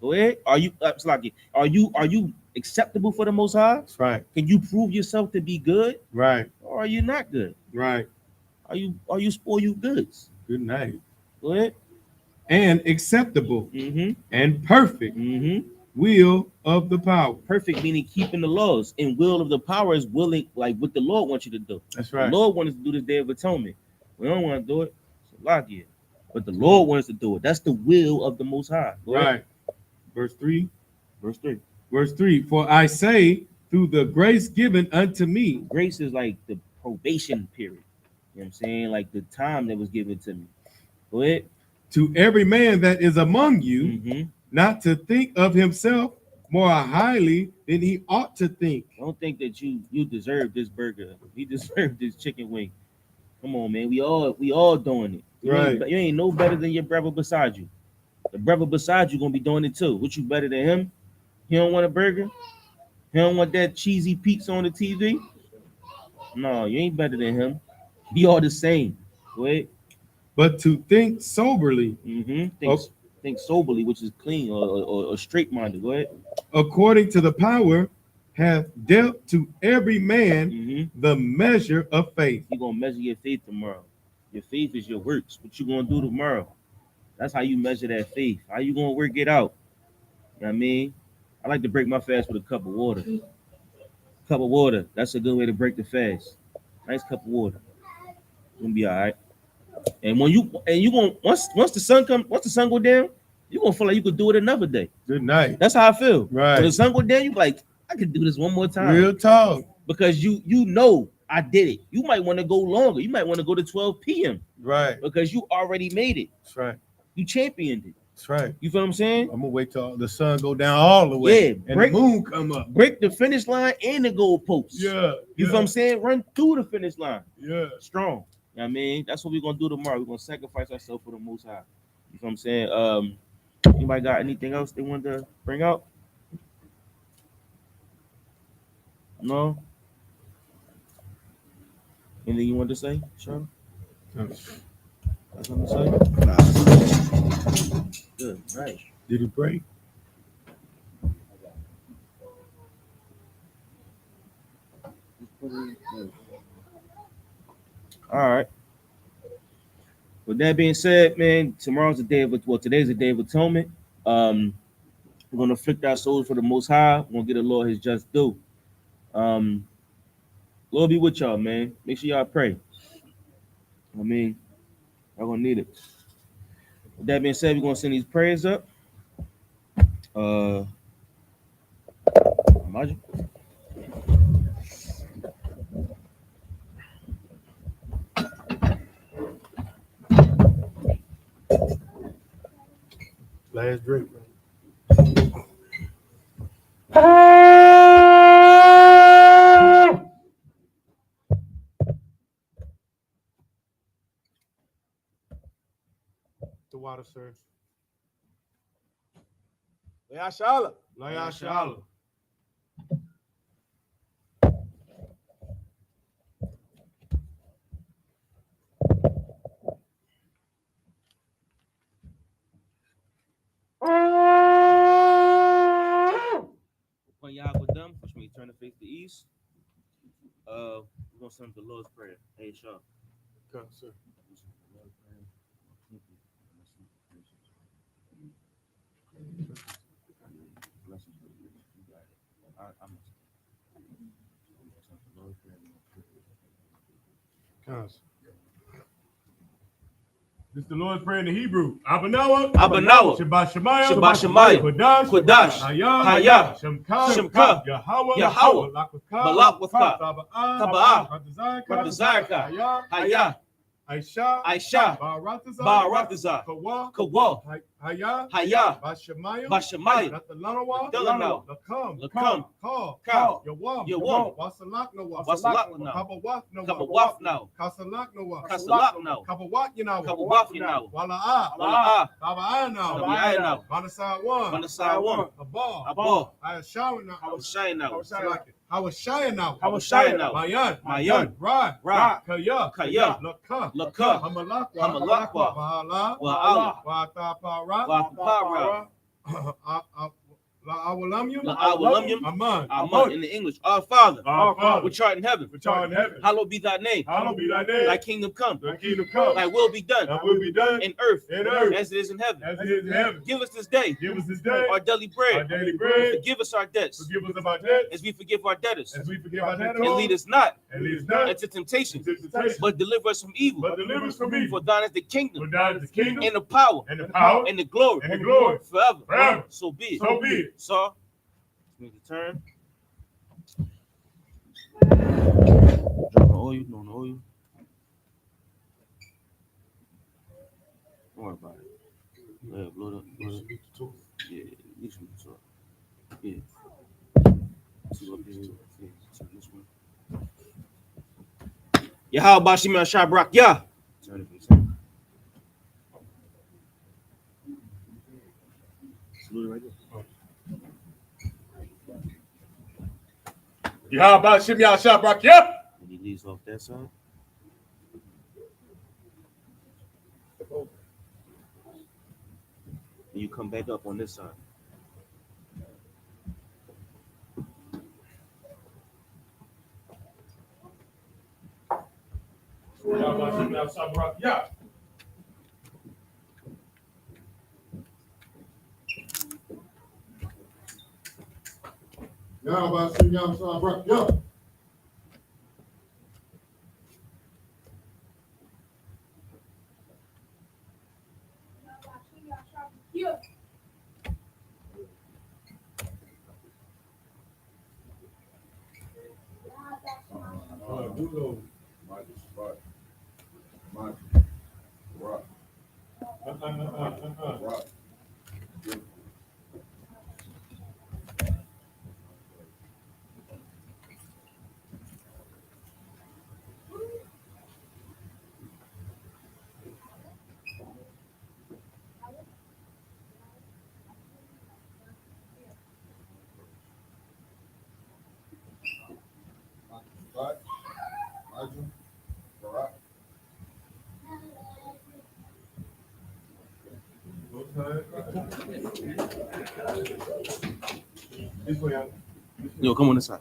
Go ahead. Are you Salaki? Are you acceptable for the Most High? That's right. Can you prove yourself to be good? Right. Or are you not good? Right. Are you spoiled goods? Good night. Go ahead. And acceptable and perfect will of the power. Perfect meaning keeping the laws, and will of the power is willing, like what the Lord wants you to do. That's right. The Lord wants us to do this Day of Atonement. We don't want to do it, so lock it. But the Lord wants us to do it. That's the will of the Most High. Go ahead. Right. Verse 3. Verse 3. Verse 3. For I say, through the grace given unto me. Grace is like the probation period. You know what I'm saying? Like the time that was given to me. Go ahead. To every man that is among you, not to think of himself more highly than he ought to think. Don't think that you deserve this burger. You deserve this chicken wing. Come on, man. We all doing it. You ain't no better than your brother beside you. The brother beside you gonna be doing it too. What, you better than him? He don't want a burger? He don't want that cheesy pizza on the TV? No, you ain't better than him. Be all the same. Go ahead. But to think soberly. Think soberly, which is clean or straight-minded. Go ahead. According to the power hath dealt to every man the measure of faith. You're gonna measure your faith tomorrow. Your faith is your works. What you gonna do tomorrow? That's how you measure that faith. How you gonna work it out? You know what I mean? I like to break my fast with a cup of water. Cup of water. That's a good way to break the fast. Nice cup of water. You're gonna be all right. And when you gonna once the sun go down, you're gonna feel like you could do it another day. Good night. That's how I feel. Right. When the sun go down, you like, I could do this one more time. Real talk. Because you know I did it. You might want to go longer. You might want to go to 12 p.m. Right. Because you already made it. That's right. You championed it. That's right. You feel what I'm saying? I'm gonna wait till the sun go down all the way. Yeah. And the moon come up. Break the finish line and the goal post. Yeah. You feel what I'm saying? Run through the finish line. Yeah. Strong. You know what I mean? That's what we're gonna do tomorrow. We're gonna sacrifice ourselves for the Most High. You feel what I'm saying? Anybody got anything else they want to bring out? No? Anything you want to say, Sean? Got something to say? Nah. Good, right. Did it break? All right. With that being said, man, today's the Day of Atonement. We're gonna afflict our souls for the Most High. We're gonna get the Lord his just due. Lord be with y'all, man. Make sure y'all pray. I mean, y'all gonna need it. With that being said, we're gonna send these prayers up. Imagine. Last drink, man. water, sir. YAHANNA. YAHANNA. When y'all with them, which means turn to face the east. We're gonna send the Lord's Prayer. Hey, Shaw. Come, sir. This is the Lord's Prayer in the Hebrew. Abanawa, Shabbat Shemayah, Kodash, Hayah, Shemka, Yahweh, Balak, Taba'ah, Radazarka, Hayah, I.S.U.P.K, Baratazar, Kawa, Hayah, Bashamayah, Delano, Lakam, Kal, Yawam, Wasalakna, Kabawafna, Kasalakna, Kabawafna, Wala'ah, Tabaayana, Manasawam, Abba, I.S.U.P.K, Hawashayana, Mayan, Ra, Kaya, Laka, Hamalakwa, Wa'ala, Wa'atapara, La'awalamyum, Aman. In the English, Our Father, which art in heaven, hallowed be thy name. Thy kingdom come. Thy will be done. In earth, as it is in heaven. Give us this day our daily bread. Forgive us our debts, as we forgive our debtors. And lead us not into temptation, but deliver us from evil. For thine is the kingdom, and the power, and the glory, forever. So be it. So, need to turn. Drop the oil, no oil. Don't worry about it. Yeah, blow it up. Yeah, this one. Yeah. See what this is. This one. Yahweh Bashim Shabrak, yeah. Turn it. Salute it right there. Yahweh Shimya Shabrak, yep. And he leaves off that side. And you come back up on this side. Yahweh Shimya Shabrak, yep. Yahweh Shimya Shabrak, yep. Yo, come on this side.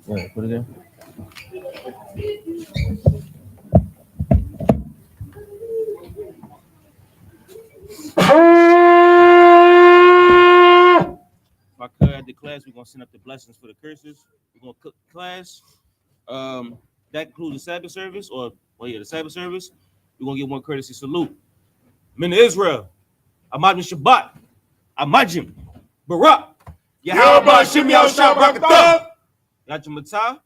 Yeah, put it there. If I could, at the class, we're gonna send up the blessings for the curses. We're gonna cook class. That includes the Sabbath service, the Sabbath service. We're gonna get one courtesy salute. Men of Israel, Amajim Shabbat, Amajim, Barak, Yahweh Shem Yahushua Barakatah, Yajamatah,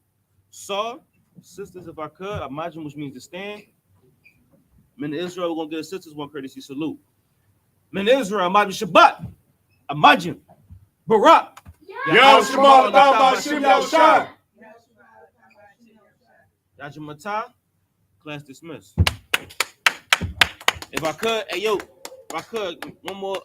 Saw, sisters, if I could, Amajim, which means to stand. Men of Israel, we're gonna get a sisters one courtesy salute. Min Israel, Imagine Shabbat, Imagine Barak. Yahushua Bashim Yahushua. Yajimata, class dismissed. If I could, hey yo, if I could, one more